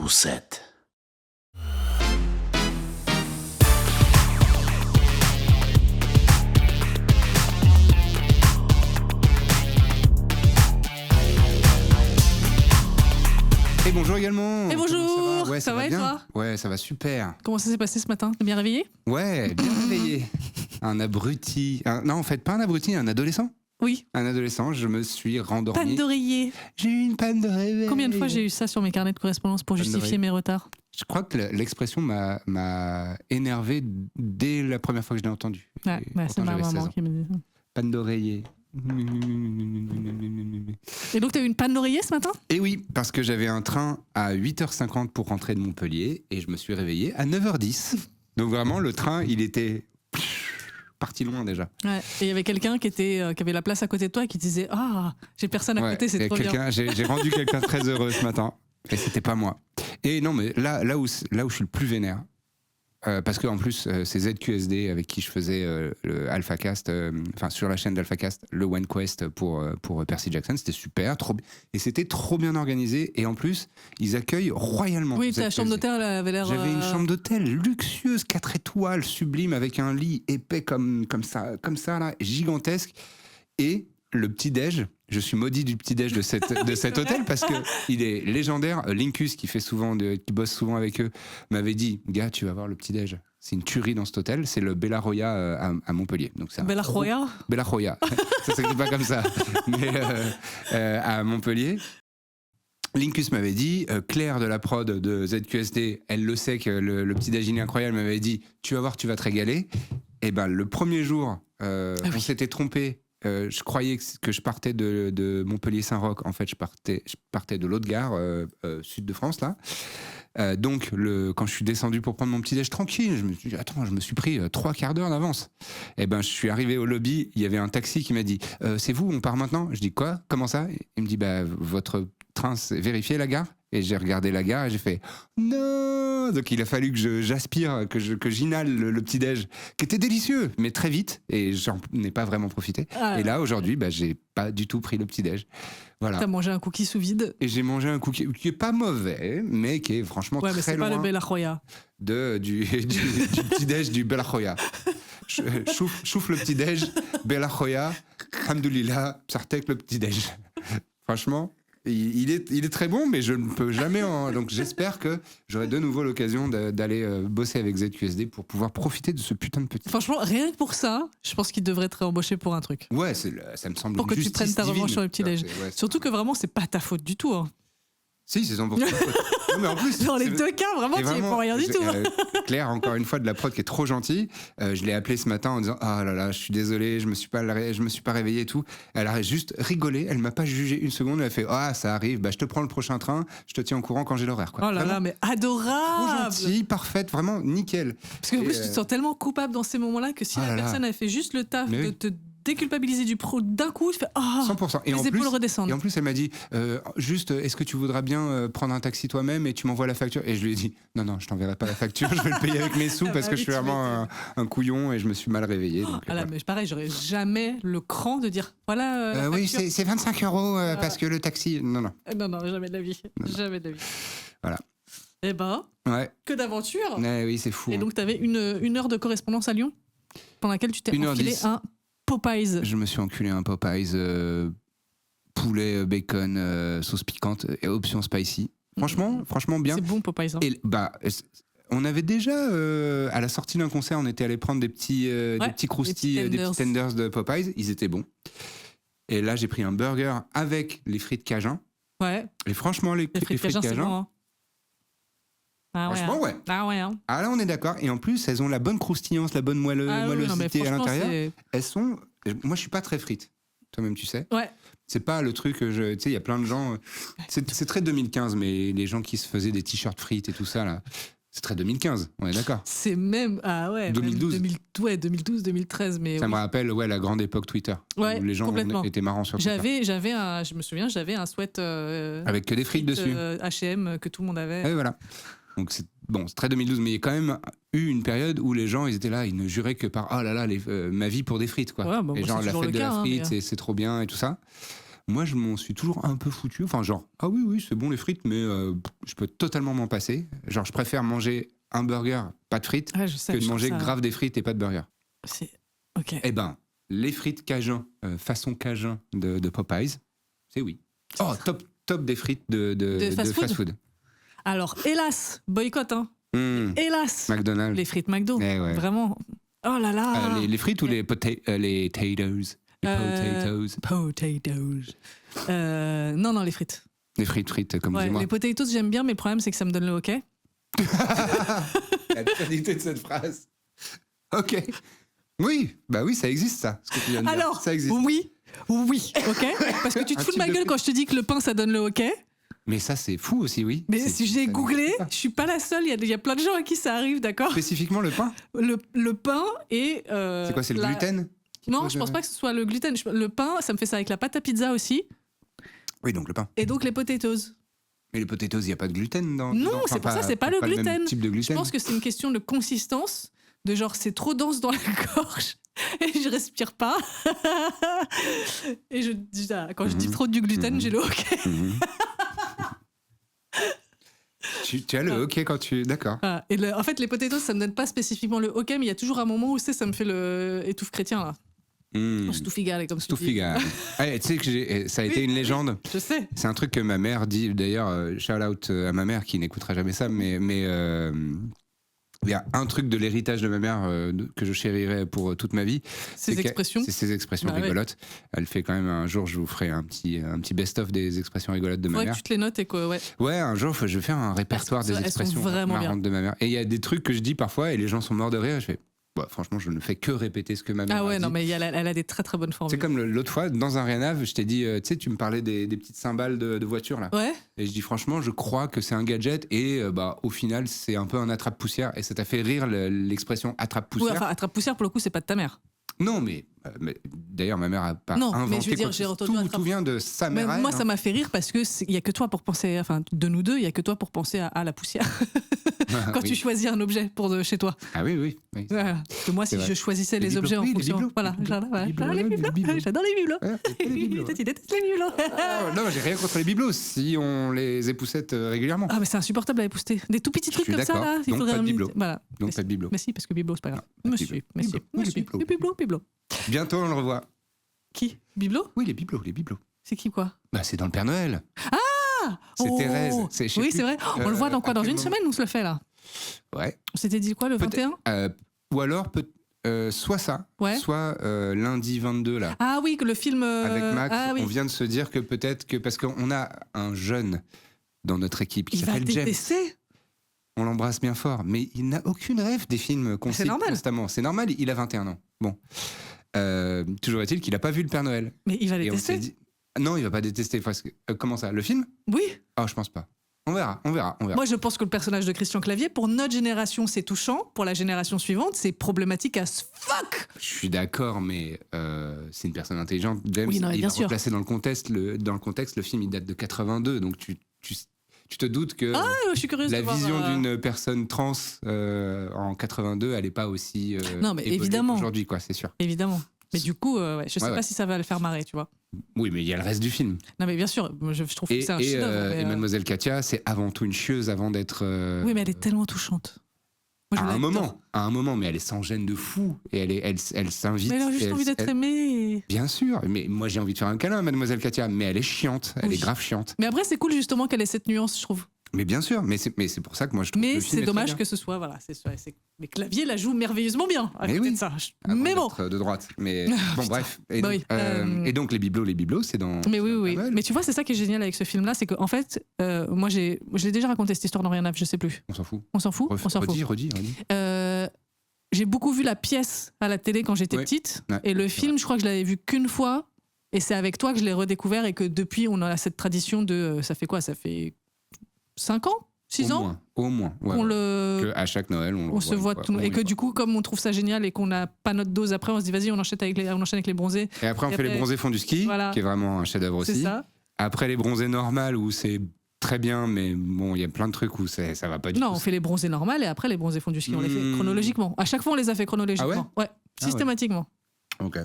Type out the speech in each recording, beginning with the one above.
7. Et bonjour également. Et bonjour. Ça va et bien. toi? Ouais, ça va super. Comment ça s'est passé ce matin? T'es bien réveillé? Ouais, bien réveillé. Un abruti. Non, en fait, pas un abruti, un adolescent. Oui. Un adolescent, je me suis rendormi. Panne d'oreiller. J'ai eu une panne de réveil. Combien de fois j'ai eu ça sur mes carnets de correspondance pour justifier mes retards? Je crois que l'expression m'a énervé dès la première fois que je l'ai entendue. Ouais, c'est ma maman qui me dit ça. Panne d'oreiller. Et donc, t'as eu une panne d'oreiller ce matin? Et oui, parce que j'avais un train à 8h50 pour rentrer de Montpellier et je me suis réveillé à 9h10. Donc vraiment, le train, il était parti loin déjà. Ouais. Et il y avait quelqu'un qui avait la place à côté de toi et qui disait « Ah, j'ai personne à côté, c'est trop bien. » J'ai rendu quelqu'un très heureux ce matin et c'était pas moi. Et non, mais là où je suis le plus vénère, parce qu'en plus, c'est ZQSD avec qui je faisais le AlphaCast, sur la chaîne d'AlphaCast, le OneQuest pour Percy Jackson. C'était super, et c'était trop bien organisé. Et en plus, ils accueillent royalement. Oui, ta chambre d'hôtel avait l'air... J'avais une chambre d'hôtel luxueuse, 4 étoiles, sublime, avec un lit épais comme ça là, gigantesque. Et le petit-déj, je suis maudit du petit-déj de cet hôtel parce que il est légendaire. Linkus, qui bosse souvent avec eux, m'avait dit, gars, tu vas voir le petit-déj. C'est une tuerie dans cet hôtel. C'est le Bella Roya à Montpellier. Donc c'est Bella Roya. Bella Roya. Ça s'écrit pas comme ça. Mais à Montpellier. Linkus m'avait dit, Claire de la prod de ZQSD, elle le sait que le petit-déj est incroyable, m'avait dit, tu vas voir, tu vas te régaler. Et ben le premier jour, on s'était trompé. Je croyais que je partais de Montpellier-Saint-Roch. En fait, je partais de l'autre gare, sud de France, là. Donc, quand je suis descendu pour prendre mon petit-déj tranquille, je me suis dit, attends, je me suis pris 3 quarts d'heure d'avance. Et ben, je suis arrivé au lobby, il y avait un taxi qui m'a dit, c'est vous, on part maintenant? Je dis, quoi? Comment ça? Il me dit, votre train, c'est vérifié la gare? Et j'ai regardé la gare et j'ai fait non. Donc il a fallu que j'aspire, que j'inhale le petit-déj, qui était délicieux, mais très vite, et j'en ai pas vraiment profité. Et là, aujourd'hui, j'ai pas du tout pris le petit-déj. Voilà. T'as mangé un cookie sous vide? Et j'ai mangé un cookie qui est pas mauvais, mais qui est franchement très loin. Ouais, mais c'est pas le Bella Roya. Du petit-déj du Bella Roya. Chouffe le petit-déj, Bella Roya, Alhamdoulilah, Psartek le petit-déj. Franchement... Il est très bon, mais je ne peux jamais Donc j'espère que j'aurai de nouveau l'occasion d'aller bosser avec ZQSD pour pouvoir profiter de ce putain de petit... Franchement, rien que pour ça, je pense qu'il devrait être embauché pour un truc. Ouais, ça me semble pour que tu prennes ta revanche sur le petit-déj. Surtout que vraiment, c'est pas ta faute du tout. Hein. Si, c'est 100% ta faute. Non, mais en plus, dans les deux cas, vraiment, tu n'y prends rien du tout. Claire, encore une fois, de la prod qui est trop gentille. Je l'ai appelée ce matin en disant « Ah là là, je suis désolé, je me suis pas réveillé et tout. » Elle a juste rigolé, elle m'a pas jugé une seconde. Elle a fait « Ah, ça arrive, je te prends le prochain train, je te tiens au courant quand j'ai l'horaire. » Oh là là, mais adorable. Trop gentille, parfaite, vraiment nickel. Parce qu'en plus, tu te sens tellement coupable dans ces moments-là que si la personne a fait juste le taf de te déculpabiliser du pro d'un coup, je fais 100%. Et les épaules redescendent. Et en plus, elle m'a dit juste, est-ce que tu voudras bien prendre un taxi toi-même et tu m'envoies la facture? Et je lui ai dit non, je t'enverrai pas la facture, je vais le payer avec mes sous parce que je suis vraiment un couillon et je me suis mal réveillé. Donc, voilà. Mais pareil, j'aurais jamais le cran de dire voilà. Oui, c'est 25 € parce que le taxi. Non, jamais de la vie. Jamais de la vie. Voilà. Eh ben, que d'aventure. Oui, c'est fou. Et donc, tu avais une heure de correspondance à Lyon pendant laquelle tu t'es enfilé un Popeyes. Je me suis enculé un Popeyes poulet, bacon, sauce piquante et option spicy. Franchement bien. C'est bon Popeyes. Hein. Et on avait déjà à la sortie d'un concert, on était allé prendre des petits croustilles, des petits tenders de Popeyes. Ils étaient bons. Et là, j'ai pris un burger avec les frites Cajun. Ouais. Et franchement, les frites Cajun. C'est bon, hein. Franchement, ouais. Ah ouais. Hein. Ah là, on est d'accord. Et en plus, elles ont la bonne croustillance, la bonne moellosité à l'intérieur. Elles sont. Moi, je suis pas très frite. Toi-même, tu sais. Ouais. C'est pas le truc. Tu sais, il y a plein de gens. C'est très 2015, mais les gens qui se faisaient des t-shirts frites et tout ça là. C'est très 2015, on est d'accord. C'est même 2012. 2012, 2013, mais ça me rappelle la grande époque Twitter où les gens étaient marrants sur Twitter. Je me souviens, j'avais un sweat avec que des frites dessus. H&M que tout le monde avait. Et voilà. Donc c'est très 2012, mais il y a quand même eu une période où les gens ils étaient là, ils ne juraient que par ma vie pour des frites quoi. Ouais, et genre la fête de la frite, c'est trop bien et tout ça. moi, je m'en suis toujours un peu foutu. Enfin, genre, ah oui, c'est bon les frites, mais je peux totalement m'en passer. Genre, je préfère manger un burger, pas de frites, que de manger grave des frites et pas de burger. Ok. Eh ben, les frites Cajun, façon Cajun de Popeyes, c'est oui. Oh, top des frites de fast-food. Alors, hélas, boycott, hein. Hélas. McDonald's. Les frites McDo. Vraiment. Oh là là. Les frites ou les potatoes? Les potatoes. Non, les frites. Les frites, comme dis-moi. Les potatoes, j'aime bien, mais le problème, c'est que ça me donne le hockey. L'absurdité de cette phrase. Ok. Oui, ça existe, ça. Ce que tu viens de dire. Alors, ça existe. oui, ok. Parce que tu te fous de ma gueule quand je te dis que le pain, ça donne le hockey. Mais ça, c'est fou aussi, oui. Mais si j'ai googlé, je suis pas la seule. Il y a plein de gens à qui ça arrive, d'accord. Spécifiquement le pain. Le pain et. C'est quoi, c'est le gluten? Non, je pense pas que ce soit le gluten. Le pain, ça me fait ça avec la pâte à pizza aussi. Oui, donc le pain. Et donc les potatoes. Mais les potatoes, il n'y a pas de gluten dans. Non, c'est pour ça, c'est pas le gluten. Le même type de gluten. Je pense que c'est une question de consistance, de genre c'est trop dense dans la gorge et je respire pas. Et quand je dis trop du gluten, j'ai le hockey. Tu as le hockey quand tu... D'accord. Et en fait, les potatoes, ça me donne pas spécifiquement le hockey, mais il y a toujours un moment où ça me fait le étouffe chrétien, là. Stoufigal, comme Stoufigal. Tu sais que ça a été une légende. Je sais. C'est un truc que ma mère dit, d'ailleurs, shout out à ma mère qui n'écoutera jamais ça, mais il y a un truc de l'héritage de ma mère que je chérirai pour toute ma vie. C'est ses expressions rigolotes. Elle fait quand même, un jour, je vous ferai un petit best-of des expressions rigolotes de ma mère. Que tu te les notes et quoi, ouais. Ouais, un jour, je vais faire un répertoire des expressions marrantes de ma mère. Et il y a des trucs que je dis parfois et les gens sont morts de rire et je fais... franchement, je ne fais que répéter ce que ma mère a dit. Ah ouais, non, mais elle a des très très bonnes formules. C'est comme l'autre fois, dans un Rihanna, je t'ai dit, tu sais, tu me parlais des petites cymbales de voiture, là. Ouais. Et je dis, franchement, je crois que c'est un gadget et au final, c'est un peu un attrape-poussière. Et ça t'a fait rire l'expression attrape-poussière. Ouais, enfin, attrape-poussière, pour le coup, c'est pas de ta mère. Non, mais d'ailleurs, ma mère a pas inventé mais je veux dire, j'ai entendu tout vient de sa mère. Moi, ça m'a fait rire parce que il y a que toi pour penser, enfin, de nous deux, il y a que toi pour penser à la poussière. Quand tu choisis un objet pour chez toi. Ah oui. Voilà. Parce que moi, si je choisissais les objets en fonction, voilà, j'adore les bibelots. J'adore les bibelots. Tu détestes les bibelots. Non, j'ai rien contre les bibelots si on les époussette régulièrement. Ah, mais c'est insupportable à épousseter. Des tout petits trucs comme ça là. Donc pas de bibelots. Voilà. Donc pas de bibelots. Mais si, parce que bibelot, c'est pas grave. Monsieur. Bibelot. Bientôt, on le revoit. Qui? Bibelot? Oui, les bibelots. C'est qui, quoi? C'est dans le Père Noël. Ah! C'est Thérèse. Oui, c'est vrai. On le voit dans quoi? Dans une semaine, on se le fait, là? Ouais. On s'était dit quoi, le 21? Ou alors, soit ça, soit lundi 22, là. Ah oui, que le film... Avec Max, on vient de se dire que peut-être que... Parce qu'on a un jeune dans notre équipe qui s'appelle James. On l'embrasse bien fort, mais il n'a aucune rêve des films qu'on cite constamment. C'est normal, il a 21 ans. Bon. Toujours est-il qu'il n'a pas vu le Père Noël. Mais il va détester. Non, il va pas détester. Comment ça? Le film? Oui. Oh, je pense pas. On verra. Moi, je pense que le personnage de Christian Clavier, pour notre génération, c'est touchant. Pour la génération suivante, c'est problématique as fuck. Je suis d'accord, mais c'est une personne intelligente. James, il va replacer dans le contexte. Le film, il date de 82, donc tu te doutes que je suis curieuse la de voir, vision d'une personne trans en 82, elle n'est pas aussi non, mais évidemment aujourd'hui, quoi, c'est sûr. Évidemment. Mais du coup, je sais pas si ça va le faire marrer, tu vois. Oui, mais il y a le reste du film. Non, mais bien sûr, je trouve que c'est un chef-d'œuvre. Et Mademoiselle Katia, c'est avant tout une chieuse avant d'être... Oui, mais elle est tellement touchante. Moi, à un moment, mais elle est sans gêne de fou. Et elle s'invite. Mais elle a juste envie d'être aimée. Bien sûr. Mais moi, j'ai envie de faire un câlin à Mademoiselle Katia. Mais elle est chiante. Elle est grave chiante. Mais après, c'est cool justement qu'elle ait cette nuance, je trouve. Mais bien sûr, mais c'est pour ça que moi je trouve que le film c'est dommage que ce soit, voilà, mais Clavier la joue merveilleusement bien à côté de ça. Mais bon, de droite, mais bon bref. Et donc les bibelots, c'est dans. Mais oui. Mais tu vois, c'est ça qui est génial avec ce film-là, c'est qu'en fait, moi je l'ai déjà raconté cette histoire dans Rien à, je sais plus. On s'en fout. Redis. J'ai beaucoup vu la pièce à la télé quand j'étais petite, et le film, je crois que je l'avais vu qu'une fois, et c'est avec toi que je l'ai redécouvert, et que depuis on a cette tradition de, ça fait quoi, ça fait 5 ans 6 ans Au moins. Que à chaque Noël, on se voit tout. Et que du coup, comme on trouve ça génial et qu'on n'a pas notre dose après, on se dit vas-y, on enchaîne avec les bronzés. Et après, on fait les bronzés fond du ski, qui est vraiment un chef-d'œuvre aussi. C'est ça. Après, les bronzés normales où c'est très bien, mais bon, il y a plein de trucs où ça va pas du tout. Non, on fait les bronzés normales et après les bronzés fond du ski, on les fait chronologiquement. À chaque fois, on les a fait chronologiquement. Ouais, systématiquement. Ok.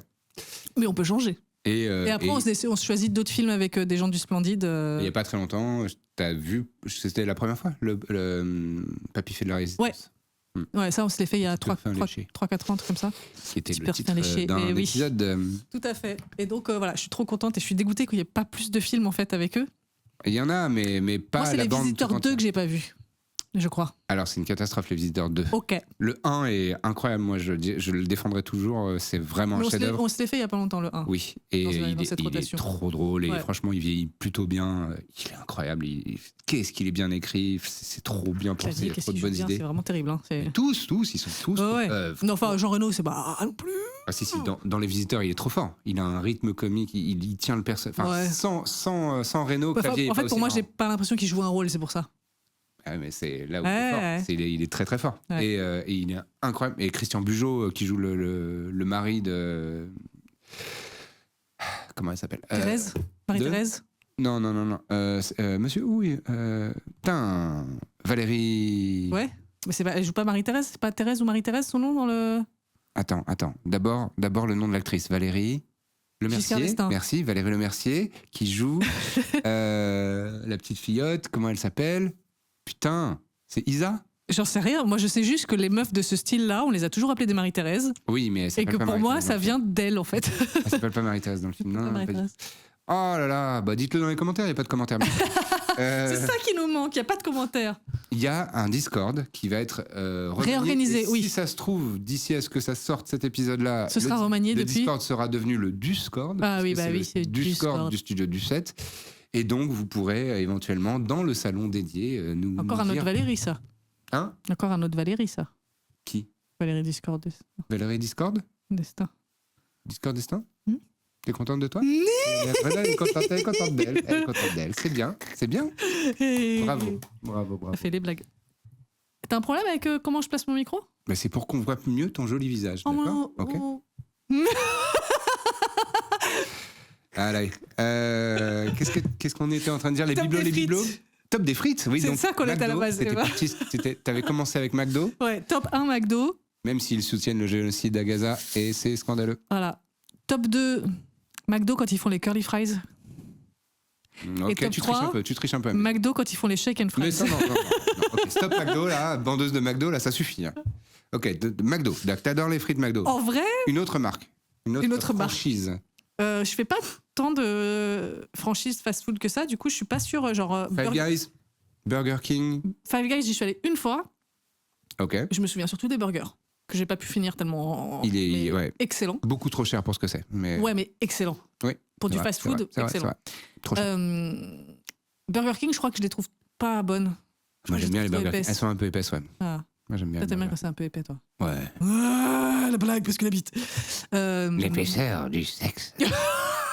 Mais on peut changer. Et après, on se choisit d'autres films avec des gens du Splendide. Il n'y a pas très longtemps, t'as vu, c'était la première fois, le Papy fait de la résistance. Ouais, ça, on se l'est fait il y a 3-4 ans, un truc comme ça. Qui était le titre d'un épisode. Tout à fait. Et donc, voilà, je suis trop contente et je suis dégoûtée qu'il n'y ait pas plus de films, en fait, avec eux. Il y en a, mais pas moi, la bande. C'est Les Visiteurs 2 que j'ai pas vu. Je crois. Alors, c'est une catastrophe, Les Visiteurs 2. Ok. Le 1 est incroyable, moi je le défendrai toujours, c'est vraiment un chef-d'œuvre. On se l'est fait il y a pas longtemps, le 1. Oui, et il est trop drôle, et franchement, il vieillit plutôt bien. Il est incroyable, qu'est-ce qu'il est bien écrit, c'est trop bien pensé, il y a trop de bonnes idées. C'est vraiment terrible. Hein, tous, ils sont tous. Non, enfin, Jean Reno, c'est pas non plus. Ah si, dans Les Visiteurs, il est trop fort. Il a un rythme comique, il tient le personnage. Enfin, sans Reno, Clavier. En fait, pour moi, j'ai pas l'impression qu'il joue un rôle, c'est pour ça. Ah, mais c'est là où il est fort. Il est très très fort. Ouais. Et il est incroyable. Et Christian Bugeaud qui joue le mari de. Comment elle s'appelle Thérèse Marie-Thérèse Non. Monsieur, oui. Valérie. Ouais. Mais elle joue pas Marie-Thérèse. C'est pas Thérèse ou Marie-Thérèse son nom dans le. Attends. D'abord le nom de l'actrice. Valérie Lemercier. Merci. Valérie Lemercier qui joue la petite fillotte. Comment elle s'appelle? Putain, c'est Isa? J'en sais rien. Moi, je sais juste que les meufs de ce style-là, on les a toujours appelées des Marie-Thérèse. Oui, mais et que pour moi, ça vient d'elle, en fait. Elle s'appelle pas Marie-Thérèse dans le film. Non, oh là là, bah dites-le dans les commentaires, il n'y a pas de commentaires. C'est ça qui nous manque, il n'y a pas de commentaires. Il y a un Discord qui va être réorganisé, oui. Si ça se trouve, d'ici à ce que ça sorte cet épisode-là, ce sera remanié depuis. Le Discord sera devenu le Discord. Ah oui, bah oui, c'est le Discord du studio du 7. Et donc, vous pourrez éventuellement, dans le salon dédié, nous Encore un autre Valérie, ça. Hein? Encore un autre Valérie, ça. Qui? Valérie Discord. Valérie Discord? Destin. Discord Destin? T'es contente de toi? Elle est contente d'elle. C'est bien. Bravo. Ça fait les blagues. T'as un problème avec comment je place mon micro? Bah, c'est pour qu'on voit mieux ton joli visage, d'accord? Ok. Allez. Qu'est-ce qu'on était en train de dire? Les bibelots? Top des frites, oui. C'est ça qu'on est à la base. T'avais commencé avec McDo. Ouais, top 1 McDo. Même s'ils soutiennent le génocide à Gaza, et c'est scandaleux. Voilà. Top 2 McDo quand ils font les curly fries. Ok, et top tu 3, triches un peu. McDo quand ils font les shake and fries. Mais non. Okay, stop McDo là, bandeuse de McDo là, ça suffit. Hein. Ok, McDo. T'adores les frites McDo. En vrai? Une autre marque. Une autre franchise. Je fais pas tant de franchises fast-food que ça, du coup je suis pas sûre, genre... Five Guys, Burger King. Five Guys, j'y suis allée une fois. Ok. Je me souviens surtout des burgers, que j'ai pas pu finir tellement... Il est excellent. Beaucoup trop cher pour ce que c'est. Mais... Ouais, mais excellent. Oui. Pour du fast-food, excellent. Trop cher. Burger King, je crois que je les trouve pas bonnes. Moi j'aime bien les burgers. Elles sont un peu épaisses, ouais. Ah. Moi j'aime bien. Toi t'aimes bien quand c'est un peu épais, toi. Ouais. Ah, la blague, parce que la bite. L'épaisseur du sexe.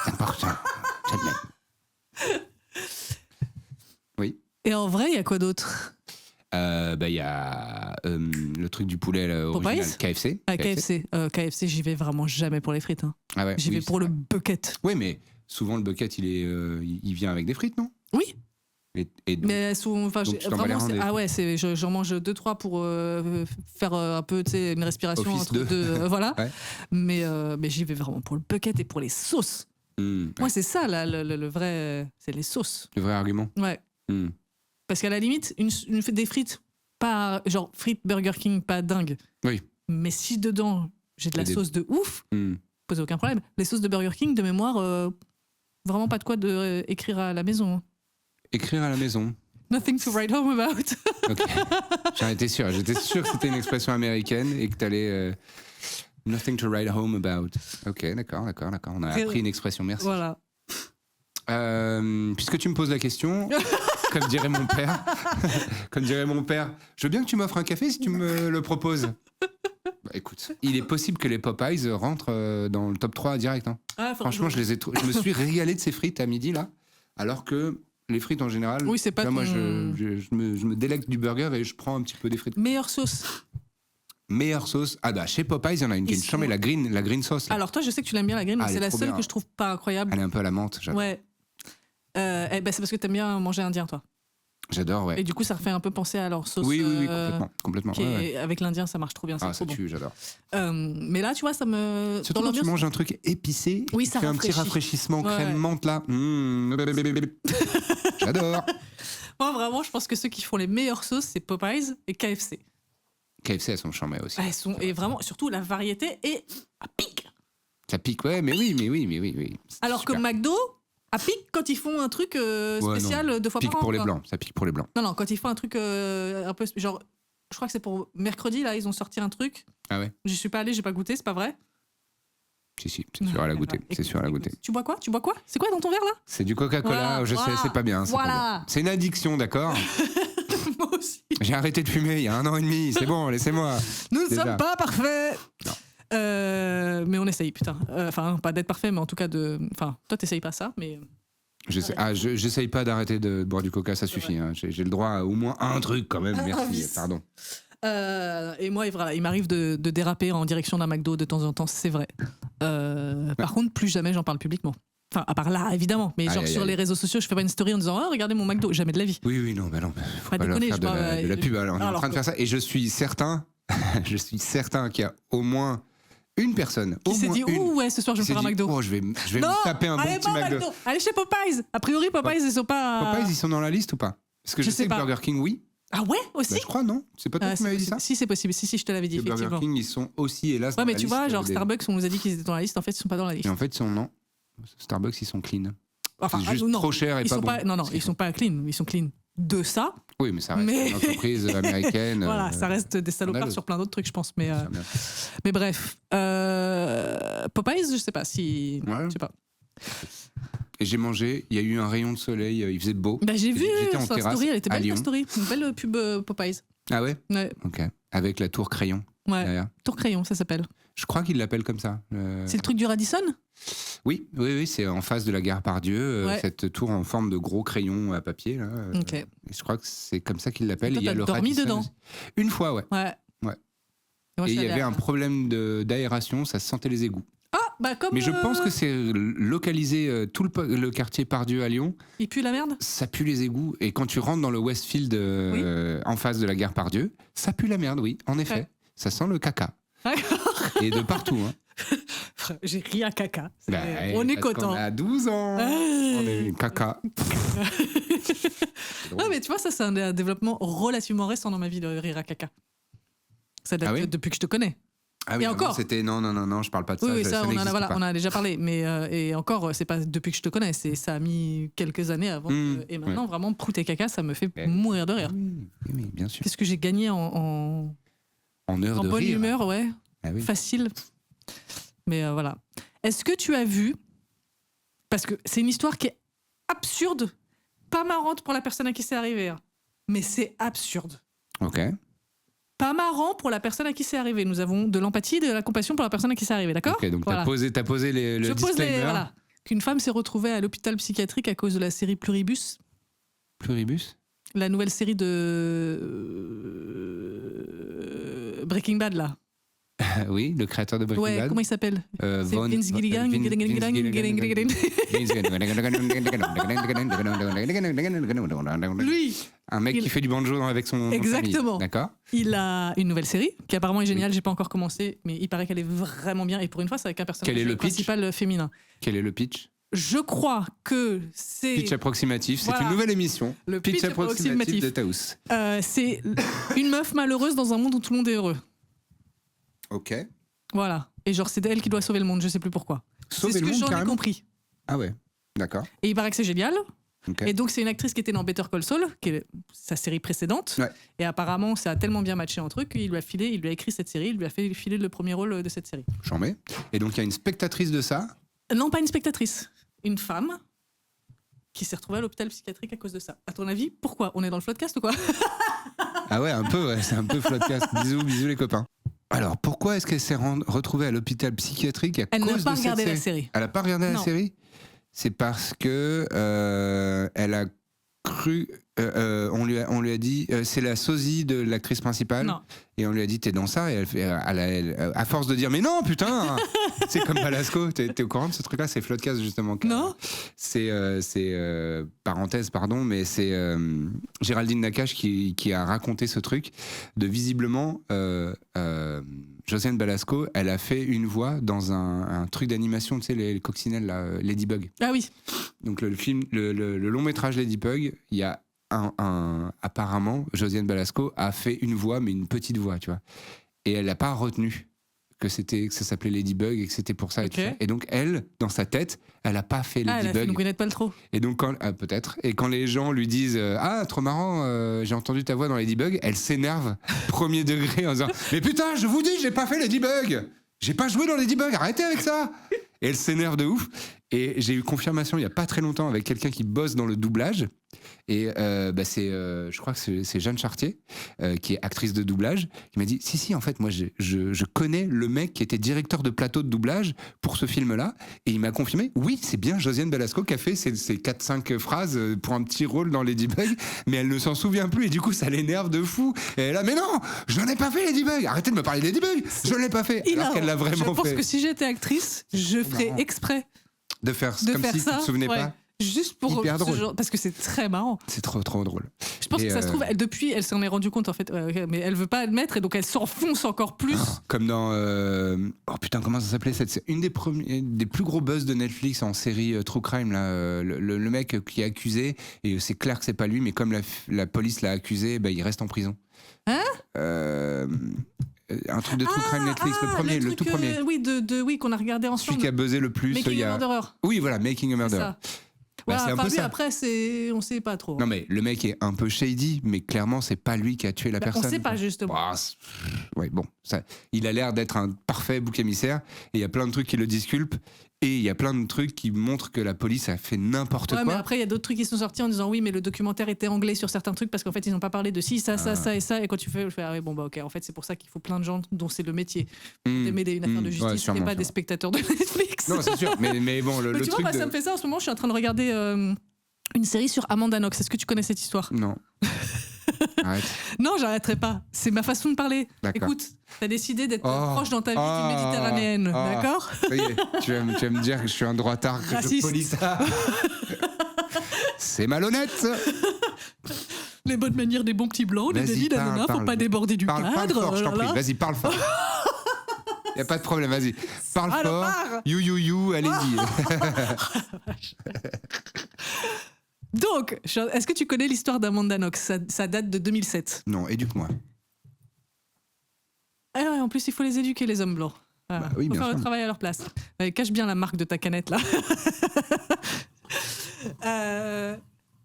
C'est important. Tout de même. Oui. Et en vrai, il y a quoi d'autre? Il y a le truc du poulet original, KFC. Ah, KFC, j'y vais vraiment jamais pour les frites. Hein. Ah ouais, j'y vais pour le bucket. Oui, mais souvent le bucket, il vient avec des frites, non? Oui. Et donc, mais elles sont, vraiment, j'en mange 2-3 pour faire un peu, une respiration entre deux. Voilà. Ouais. Mais j'y vais vraiment pour le bucket et pour les sauces. Moi, c'est ça, le vrai, c'est les sauces. Le vrai argument. Ouais. Parce qu'à la limite, des frites, pas genre frites Burger King, pas dingue. Oui. Mais si dedans j'ai de la sauce de ouf, pose aucun problème. Les sauces de Burger King, de mémoire, vraiment pas de quoi écrire à la maison. Écrire à la maison. Nothing to write home about. Ok. J'en étais sûr. J'étais sûr que c'était une expression américaine et que t'allais. Nothing to write home about. Ok, d'accord. On a appris une expression. Merci. Voilà. Puisque tu me poses la question, comme dirait mon père, je veux bien que tu m'offres un café si tu me le proposes. Bah, écoute, il est possible que les Popeyes rentrent dans le top 3 direct. Hein. Franchement, je me suis régalé de ces frites à midi là, alors que les frites en général. Oui, c'est pas. Moi, je me délecte du burger et je prends un petit peu des frites. Meilleure sauce. Ah bah chez Popeyes, il y en a une qui est chambée, la green sauce. Là. Alors toi, je sais que tu l'aimes bien la green, mais c'est la seule que je trouve pas incroyable. Elle est un peu à la menthe, j'adore. Ouais. C'est parce que t'aimes bien manger indien, toi. J'adore, ouais. Et du coup, ça refait un peu penser à leur sauce. Oui, complètement. Avec l'Indien, ça marche trop bien. Ça tue, j'adore. Mais là, tu vois, ça me. Surtout quand tu manges un truc épicé, ça fait un petit rafraîchissement crème menthe là. J'adore. Moi, vraiment, je pense que ceux qui font les meilleures sauces, c'est Popeyes et KFC. KFC, elles sont chambées aussi. Elles sont, et vraiment, surtout la variété est à pic. Ça pique, ouais, mais oui. Alors que McDo, à pic quand ils font un truc spécial 2 fois pique par an. Pour les blancs, ça pique pour les blancs. Non, quand ils font un truc un peu. Genre, je crois que c'est pour mercredi, là, ils ont sorti un truc. Ah ouais? J'y suis pas allée, j'ai pas goûté, c'est pas vrai? Si, c'est sûr à la goûter. C'est sûr à la goûter. Tu bois quoi? C'est quoi dans ton verre là? C'est du Coca-Cola, je sais, c'est pas bien. C'est une addiction, d'accord? Moi aussi. J'ai arrêté de fumer il y a 1 an et demi, c'est bon, laissez-moi. Nous ne sommes pas parfaits. Non. Mais on essaye, putain. Enfin, pas d'être parfait, mais en tout cas de. Enfin, toi, t'essayes pas ça, mais. J'essaye pas d'arrêter de boire du Coca, ça suffit. Hein. J'ai le droit à au moins un truc quand même, merci, pardon. Et moi, voilà, il m'arrive de déraper en direction d'un McDo de temps en temps, c'est vrai. Par contre, plus jamais j'en parle publiquement. Enfin, à part là, évidemment. Mais genre sur les réseaux sociaux, je fais pas une story en disant « Oh, regardez mon McDo », jamais de la vie. Oui, non, faut pas leur faire de la pub. Alors, on est en train de faire ça. Et je suis certain qu'il y a au moins une personne qui s'est dit « Oh, ouais, ce soir, je vais faire un McDo ». Oh, je vais me taper un bon petit McDo. Allez chez Popeyes. A priori, Popeyes, ils sont pas... Popeyes, ils sont dans la liste ou pas? Parce que je sais que Burger King, oui. Ah ouais, aussi? Je crois, non? C'est pas toi qui m'avais dit ça? Si, c'est possible. Si, je te l'avais dit, effectivement. Burger King, ils sont aussi, hélas, dans la liste. Ouais, mais tu vois, genre Starbucks, on nous a dit qu'ils étaient dans la liste. En fait, ils sont pas dans la liste. Et en fait, ils sont non. Starbucks, ils sont clean. Enfin, c'est juste trop cher et pas bon. Non, ils sont pas clean. Ils sont clean de ça. Oui, mais ça reste une entreprise américaine. Voilà, ça reste des salopards sur plein d'autres trucs, je pense. Mais bref. Popeyes, je sais pas si... Ouais. Je sais pas. Et j'ai mangé, il y a eu un rayon de soleil, il faisait beau. Bah, j'ai vu en sa story, elle était belle, ta story. Une belle pub Popeyes. Ah ouais? Ouais. Ok. Avec la tour crayon. Ouais. Derrière. Tour crayon, ça s'appelle. Je crois qu'ils l'appellent comme ça. C'est le truc du Radisson? Oui, c'est en face de la gare Pardieu, cette tour en forme de gros crayon à papier. Là, okay. Et je crois que c'est comme ça qu'ils l'appellent. Il y a le dormi dedans aussi. Une fois, ouais. Et il y avait un problème d'aération, ça sentait les égouts. Ah, bah comme. Mais je pense que c'est localisé tout le quartier Pardieu à Lyon. Il pue la merde? Ça pue les égouts. Et quand tu rentres dans le Westfield en face de la gare Pardieu, ça pue la merde, oui, en effet. Ouais. Ça sent le caca. D'accord. Et de partout, hein. J'ai ri à caca. On est content. On a 12 ans. On est caca. Non, mais tu vois, ça, c'est un développement relativement récent dans ma vie de rire à caca. Ça date depuis que je te connais. Ah oui, et encore. C'était non, je parle pas de ça. Oui, ça on en a déjà parlé. Mais et encore, c'est pas depuis que je te connais. Ça a mis quelques années avant. Et maintenant, vraiment, prout et caca, ça me fait mourir de rire. Oui, bien sûr. Qu'est-ce que j'ai gagné en heure de bonne rire. humeur, ouais. Ah oui. Facile. Mais voilà. Est-ce que tu as vu, parce que c'est une histoire qui est absurde, pas marrante pour la personne à qui c'est arrivé, hein, mais c'est absurde. Ok. Pas marrant pour la personne à qui c'est arrivé. Nous avons de l'empathie et de la compassion pour la personne à qui c'est arrivé, d'accord? Ok, donc t'as posé le disclaimer. Voilà. Qu'une femme s'est retrouvée à l'hôpital psychiatrique à cause de la série Pluribus. Pluribus? La nouvelle série de Breaking Bad, là. Oui, le créateur de Breaking Bad. Comment il s'appelle? Vince Gilligan. Lui. Un mec qui fait du banjo avec son Exactement. D'accord. Il a une nouvelle série qui apparemment est géniale. J'ai pas encore commencé, mais il paraît qu'elle est vraiment bien. Et pour une fois, c'est avec un personnage principal féminin. Quel est le pitch? Je crois que c'est... Pitch approximatif, c'est une nouvelle émission. Le pitch approximatif de Taous. C'est une meuf malheureuse dans un monde où tout le monde est heureux. Ok. Voilà. Et genre, c'est elle qui doit sauver le monde, je sais plus pourquoi. Sauver le monde, c'est ce que j'en ai compris. Ah ouais, d'accord. Et il paraît que c'est génial. Okay. Et donc, c'est une actrice qui était dans Better Call Saul, qui est sa série précédente. Ouais. Et apparemment, ça a tellement bien matché entre eux qu'il lui a écrit cette série, il lui a fait filer le premier rôle de cette série. J'en mets. Et donc, il y a une spectatrice de ça? Non, pas une spectatrice. Une femme qui s'est retrouvée à l'hôpital psychiatrique à cause de ça. À ton avis, pourquoi? On est dans le Floodcast ou quoi? Ah ouais, un peu, ouais, c'est un peu Floodcast. Bisous les copains. Alors, pourquoi est-ce qu'elle s'est retrouvée à l'hôpital psychiatrique à cause de cette série? Elle n'a pas regardé la série. Elle n'a pas regardé la série? C'est parce que elle a cru On lui a dit, c'est la sosie de l'actrice principale. Non. Et on lui a dit, t'es dans ça. Et elle fait, à force de dire, mais non, putain, c'est comme Balasco. T'es au courant de ce truc-là? C'est Floodcast, justement. Non. C'est parenthèse, pardon, mais c'est Géraldine Nakache qui a raconté ce truc de visiblement Josiane Balasco. Elle a fait une voix dans un truc d'animation, tu sais, les coccinelles, là, Ladybug. Ah oui. Donc le film, le long métrage Ladybug, il y a apparemment, Josiane Balasco a fait une voix, mais une petite voix, tu vois. Et elle n'a pas retenu que ça s'appelait Ladybug et que c'était pour ça. Okay. Et donc, elle, dans sa tête, elle n'a pas fait Ladybug. Elle a fait Gwyneth Paltrow. Et donc, peut-être. Et quand les gens lui disent ah, trop marrant, j'ai entendu ta voix dans Ladybug, elle s'énerve, premier degré, en disant mais putain, je vous dis, j'ai pas fait Ladybug. J'ai pas joué dans Ladybug, arrêtez avec ça. Et elle s'énerve de ouf. Et j'ai eu confirmation il n'y a pas très longtemps avec quelqu'un qui bosse dans le doublage. Et je crois que c'est Jeanne Chartier, qui est actrice de doublage, qui m'a dit si, en fait, moi, je connais le mec qui était directeur de plateau de doublage pour ce film-là. Et il m'a confirmé, oui, c'est bien Josiane Balasco qui a fait ces 4-5 phrases pour un petit rôle dans Ladybug, mais elle ne s'en souvient plus. Et du coup, ça l'énerve de fou. Et elle est là, mais non, je n'en ai pas fait Ladybug. Arrêtez de me parler de Ladybug. Je ne l'ai pas fait. Alors qu'elle l'a vraiment fait. Je pense que si j'étais actrice, je ferais exprès de faire comme si tu ne te souvenais pas. Juste pour hyper drôle. genre, parce que c'est très marrant. C'est trop drôle. Je pense que ça se trouve, depuis, elle s'en est rendue compte en fait, mais elle veut pas admettre et donc elle s'enfonce encore plus. Comme dans oh putain, comment ça s'appelait c'est une des plus gros buzz de Netflix en série True Crime là, le mec qui est accusé et c'est clair que c'est pas lui, mais comme la police l'a accusé, bah, il reste en prison. Hein? Un truc de True Crime Netflix, le tout premier. Oui, qu'on a regardé ensemble. Celui qui a buzzé le plus. Making a Murderer. Oui, voilà, Making a Murderer. Voilà, c'est un peu ça. Après, on sait pas trop. Non, mais le mec est un peu shady, mais clairement, c'est pas lui qui a tué la personne. On sait pas, justement. Ouais, bon, il a l'air d'être un parfait bouc émissaire, et il y a plein de trucs qui le disculpent, et il y a plein de trucs qui montrent que la police a fait n'importe quoi. Mais après, il y a d'autres trucs qui sont sortis en disant oui, mais le documentaire était anglais sur certains trucs, parce qu'en fait, ils n'ont pas parlé de ça et ça, et quand tu fais, ah oui, bon, bah ok, en fait, c'est pour ça qu'il faut plein de gens dont c'est le métier d'aimer une affaire de justice, et pas des spectateurs de Netflix. Non, c'est sûr, mais bon, le tu truc vois, ça me fait ça en ce moment, je suis en train de regarder une série sur Amanda Knox. Est-ce que tu connais cette histoire? Non. Arrête. Non, j'arrêterai pas. C'est ma façon de parler. D'accord. Écoute, t'as décidé d'être proche dans ta vie méditerranéenne, d'accord? Ça y est, tu vas me dire que je suis un droitard, que je polis ça. C'est malhonnête. Les bonnes manières des bons petits blancs, les David, faut pas déborder du cadre. Parle fort, je t'en prie. Vas-y, parle fort. Y a pas de problème, vas-y. Parle fort. You, allez-y. Donc, est-ce que tu connais l'histoire d'Amanda Knox? Ça date de 2007. Non, éduque-moi. Ah ouais, en plus, il faut les éduquer, les hommes blancs. Voilà. Bah oui, faut bien faire sûr. le travail à leur place. Cache bien la marque de ta canette, là.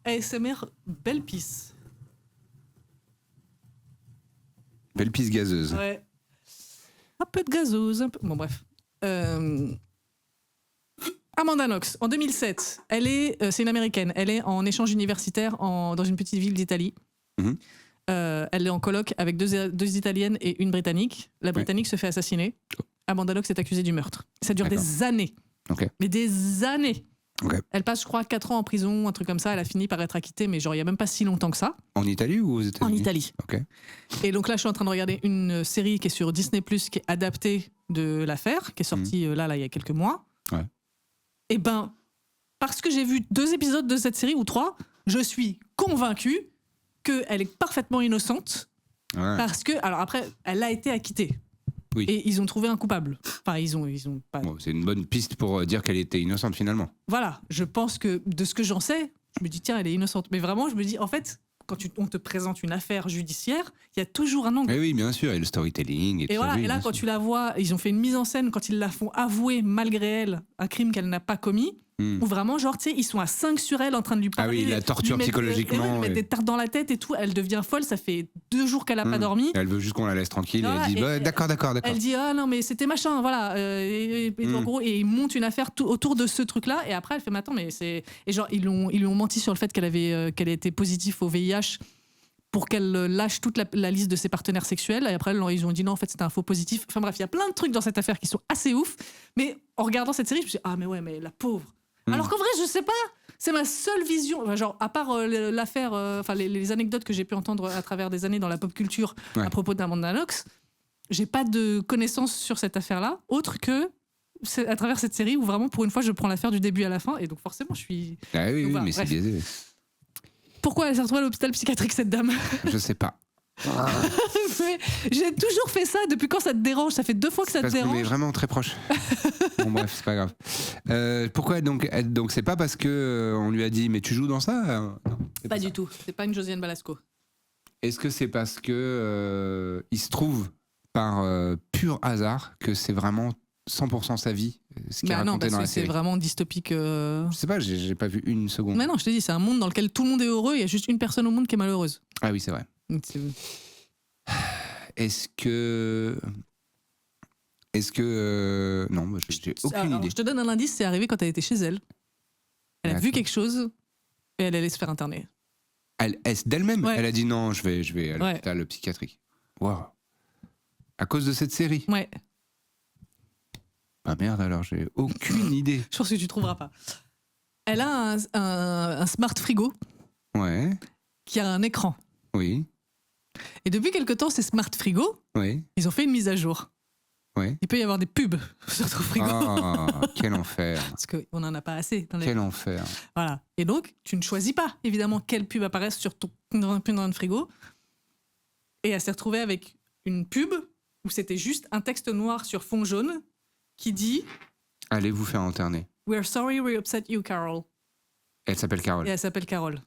ASMR, belle pisse. Belle pisse gazeuse. Ouais. Un peu de gazeuse. Bon, bref. Amanda Knox, en 2007, c'est une Américaine. Elle est en échange universitaire dans une petite ville d'Italie. Mm-hmm. Elle est en coloc avec deux Italiennes et une Britannique. La Britannique se fait assassiner. Amanda Knox est accusée du meurtre. Ça dure des années. Okay. Mais des années. Okay. Elle passe, je crois, 4 ans en prison, un truc comme ça. Elle a fini par être acquittée, mais genre, il n'y a même pas si longtemps que ça. En Italie ou aux États-Unis? En Italie. Okay. Et donc là, je suis en train de regarder une série qui est sur Disney+, qui est adaptée de l'affaire, qui est sortie là, il y a quelques mois. Ouais. Et ben, parce que j'ai vu 2 épisodes de cette série, ou 3, je suis convaincue qu'elle est parfaitement innocente. Ouais. Parce que, alors après, elle a été acquittée. Oui. Et ils ont trouvé un coupable. Enfin, ils ont pas... Bon, c'est une bonne piste pour dire qu'elle était innocente finalement. Voilà, je pense que de ce que j'en sais, je me dis tiens, elle est innocente. Mais vraiment, je me dis en fait, quand on te présente une affaire judiciaire, il y a toujours un angle. Et oui, bien sûr, et le storytelling. Et voilà, oui, et là, quand tu la vois, ils ont fait une mise en scène quand ils la font avouer malgré elle un crime qu'elle n'a pas commis. Où vraiment, genre, tu sais, ils sont à 5 sur elle en train de lui parler. Ah oui, la torture psychologiquement. Lui mettre des tartes dans la tête et tout. Elle devient folle, ça fait 2 jours qu'elle n'a pas dormi. Elle veut juste qu'on la laisse tranquille. Voilà, et elle dit, bah, d'accord. Elle dit, ah non, mais c'était machin, voilà. Et en gros, et ils montent une affaire autour de ce truc-là. Et après, elle fait, mais attends, mais c'est. Et genre, ils lui ont menti sur le fait qu'elle était positive au VIH pour qu'elle lâche toute la liste de ses partenaires sexuels. Et après, ils ont dit non, en fait, c'était un faux positif. Enfin bref, il y a plein de trucs dans cette affaire qui sont assez ouf. Mais en regardant cette série, je me suis dit, ah, mais ouais, mais la pauvre. Alors qu'en vrai, je sais pas. c'est ma seule vision. Genre, à part l'affaire, les anecdotes que j'ai pu entendre à travers des années dans la pop culture à propos d'Amanda Knox, j'ai pas de connaissances sur cette affaire-là, autre que à travers cette série où vraiment, pour une fois, je prends l'affaire du début à la fin. Et donc, forcément, je suis. Ah oui, mais c'est biaisé. Pourquoi elle s'est retrouvée à l'hôpital psychiatrique, cette dame? Je sais pas. J'ai toujours fait ça. Depuis quand ça te dérange? Ça fait 2 fois que ça te dérange. Parce qu'on est vraiment très proches. Bon bref, c'est pas grave. Pourquoi donc c'est pas parce que on lui a dit mais tu joues dans ça? Non, pas du tout. C'est pas une Josiane Balasco. Est-ce que c'est parce que il se trouve par pur hasard que c'est vraiment 100% sa vie, ce qui est raconté dans la série? C'est vraiment dystopique. Je sais pas, j'ai pas vu une seconde. Mais non, je te dis, c'est un monde dans lequel tout le monde est heureux. Il y a juste une personne au monde qui est malheureuse. Ah oui, c'est vrai. Est-ce que non, j'ai aucune idée. Je te donne un indice, c'est arrivé quand elle était chez elle. Elle a vu quelque chose et elle allait se faire interner. Est-ce d'elle-même? Elle a dit non, je vais à l'hôpital psychiatrique. Waouh. À cause de cette série? Ouais. Ah merde, alors j'ai aucune idée. Je pense que tu trouveras pas. Elle a un smart frigo. Ouais. Qui a un écran. Oui. Et depuis quelque temps, ces smart frigo, ils ont fait une mise à jour. Oui. Il peut y avoir des pubs sur ton frigo. Ah, quel enfer. Parce qu'on n'en a pas assez. Quel enfer. Voilà. Et donc, tu ne choisis pas, évidemment, quelle pub apparaît sur ton putain de frigo. Et elle s'est retrouvée avec une pub où c'était juste un texte noir sur fond jaune qui dit « Allez vous faire interner. We're sorry we upset you, Carol. » Elle s'appelle Carol. Et elle s'appelle Carol.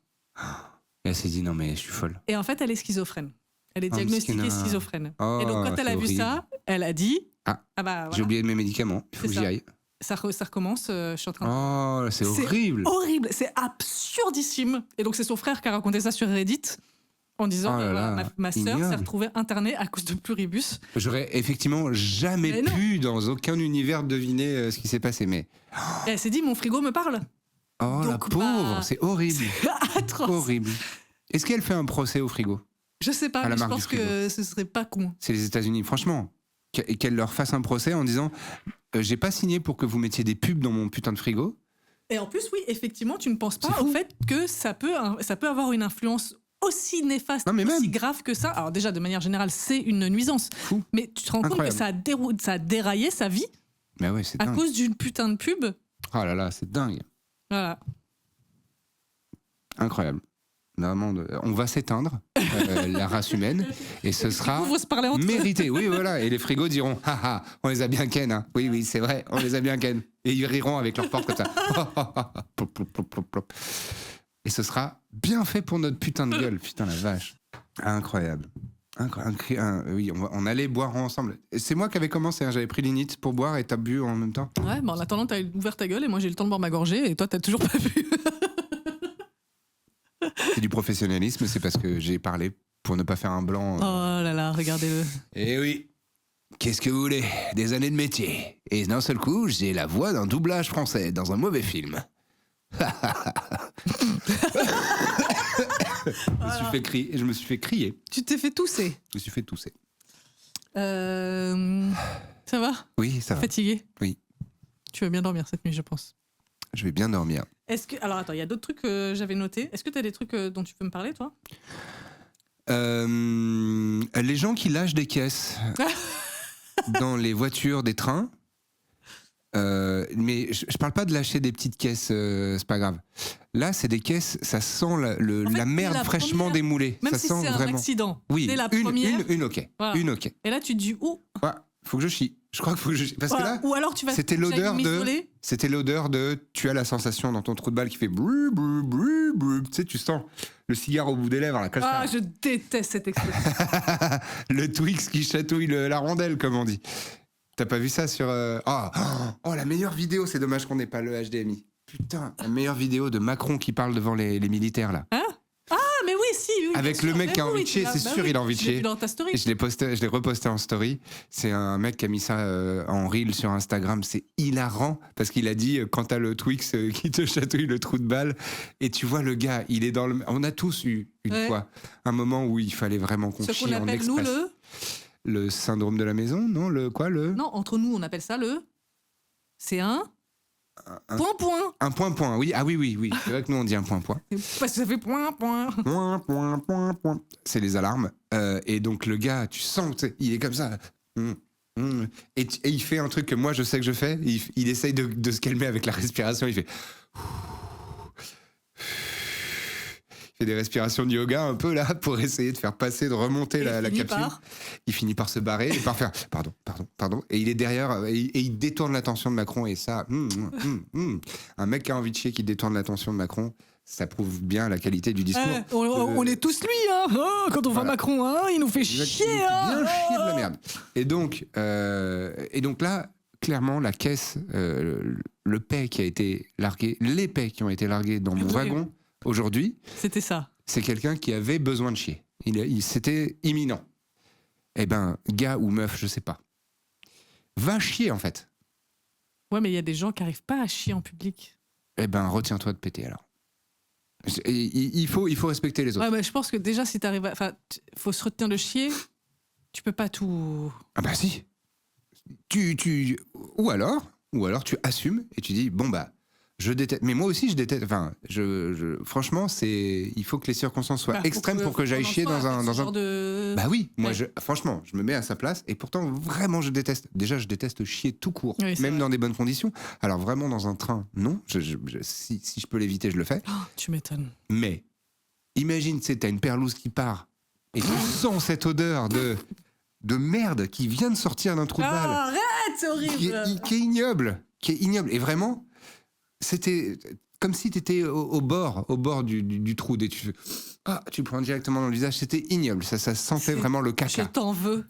Et elle s'est dit « Non mais je suis folle. » Et en fait, elle est schizophrène. Elle est diagnostiquée schizophrène. Et donc, quand elle a vu ça, elle a dit bah voilà. J'ai oublié mes médicaments, il faut que j'y aille. Ça recommence, je suis en train de... Oh, c'est horrible. C'est horrible, c'est absurdissime. Et donc, c'est son frère qui a raconté ça sur Reddit en disant ma sœur s'est retrouvée internée à cause de Pluribus. J'aurais effectivement jamais pu, dans aucun univers, deviner ce qui s'est passé. Mais... Et elle s'est dit, mon frigo me parle. Oh, donc, la pauvre, c'est horrible. C'est atroce. Horrible. Est-ce qu'elle fait un procès au frigo? Je sais pas, mais je pense que ce serait pas con. C'est les États-Unis, franchement. Qu'elle leur fasse un procès en disant j'ai pas signé pour que vous mettiez des pubs dans mon putain de frigo. Et en plus, oui, effectivement, tu ne penses pas au fait que ça peut avoir une influence aussi néfaste, aussi grave que ça. Alors déjà, de manière générale, c'est une nuisance. Fou. Mais tu te rends compte que ça a déraillé sa vie à cause d'une putain de pub. Oh là là, c'est dingue. Voilà. Incroyable. Vraiment, on va s'éteindre, la race humaine, et ce sera mérité. Oui, voilà. Et les frigos diront haha, on les a bien ken. Hein. Oui, c'est vrai, on les a bien ken. Et ils riront avec leurs portes comme ça. Et ce sera bien fait pour notre putain de gueule. Putain, la vache. Incroyable. Oui, on allait boire ensemble. C'est moi qui avais commencé, hein. J'avais pris l'init pour boire et t'as bu en même temps. Ouais, en attendant, t'as ouvert ta gueule et moi j'ai eu le temps de boire ma gorgée et toi t'as toujours pas bu. C'est du professionnalisme, c'est parce que j'ai parlé pour ne pas faire un blanc. Oh là là, regardez-le. Eh oui, qu'est-ce que vous voulez? Des années de métier. Et d'un seul coup, j'ai la voix d'un doublage français dans un mauvais film. Je me suis fait crier. Tu t'es fait tousser? Je me suis fait tousser. Ça va? Oui, ça va. Fatigué? Oui. Tu vas bien dormir cette nuit, je pense. Je vais bien dormir. Alors attends, il y a d'autres trucs que j'avais notés. Est-ce que tu as des trucs dont tu peux me parler, toi? Les gens qui lâchent des caisses dans les voitures, des trains. Mais je parle pas de lâcher des petites caisses, c'est pas grave. Là, c'est des caisses, ça sent la merde fraîchement démoulée. Même ça si sent c'est un vraiment... accident. Oui, c'est la première. Une ok. Voilà. Une ok. Et là, tu te dis où? Ouais, faut que je chie. Je crois qu'il faut que je chie. Parce que là, ou alors tu vas c'était l'odeur de. Tu as la sensation dans ton trou de balle qui fait brou, brou, brou, brou. Tu sais, tu sens le cigare au bout des lèvres. Là, je déteste cette expression. Le Twix qui chatouille la rondelle, comme on dit. T'as pas vu ça sur... Oh, la meilleure vidéo, c'est dommage qu'on n'ait pas le HDMI. Putain, la meilleure vidéo de Macron qui parle devant les militaires, là. Hein? Ah, mais oui, si. Oui, avec le mec qui a envie de chier, c'est sûr, il a envie de chier. Dans ta story. Je l'ai reposté en story. C'est un mec qui a mis ça en reel sur Instagram. C'est hilarant parce qu'il a dit quand t'as le Twix qui te chatouille le trou de balle et tu vois le gars, il est dans le... On a tous eu une fois un moment où il fallait vraiment qu'on chie en express. Nous, le syndrome de la maison, non? Non, entre nous, on appelle ça le... C'est un... Point. Un point. Oui, ah oui. C'est vrai que nous on dit un point. Parce que ça fait point. Point. C'est les alarmes. Et donc le gars, tu sens, il est comme ça. Et il fait un truc que moi je sais que je fais. Il essaye de se calmer avec la respiration. Il fait des respirations de yoga un peu là pour essayer de faire passer, de remonter la capsule. Il finit par se barrer et par faire pardon. Et il est derrière et il détourne l'attention de Macron. Et ça, un mec qui a envie de chier qui détourne l'attention de Macron, ça prouve bien la qualité du discours. On est tous lui, hein. Quand on voit Macron, hein, il nous fait chier. Il nous fait bien chier de la merde. Et donc là, clairement, la caisse, le paix qui a été largué, les paix qui ont été largués dans mon wagon aujourd'hui, c'était ça. C'est quelqu'un qui avait besoin de chier. C'était imminent. Eh ben, gars ou meuf, je sais pas. Va chier, en fait. Ouais, mais il y a des gens qui n'arrivent pas à chier en public. Eh ben, retiens-toi de péter, alors. Il faut respecter les autres. Ouais, mais je pense que déjà, si t'arrives à... Enfin, faut se retenir de chier. Tu peux pas tout... Ah bah si. Ou alors, tu assumes et tu dis, bon bah, je déteste. Mais moi aussi, je déteste. Enfin, franchement, il faut que les circonstances soient extrêmes pour que j'aille chier dans un. Bah oui, moi, franchement, je me mets à sa place et pourtant, vraiment, je déteste. Déjà, je déteste chier tout court, même dans des bonnes conditions. Alors, vraiment, dans un train, non. Si je peux l'éviter, je le fais. Oh, tu m'étonnes. Mais, imagine, t'as une perlouse qui part et tu sens cette odeur de merde qui vient de sortir d'un trou de balle. Arrête, c'est horrible. Qui est ignoble. Et vraiment. C'était comme si tu étais au bord du trou et tu prends directement dans le visage. C'était ignoble. Ça sentait vraiment le caca. Je t'en veux.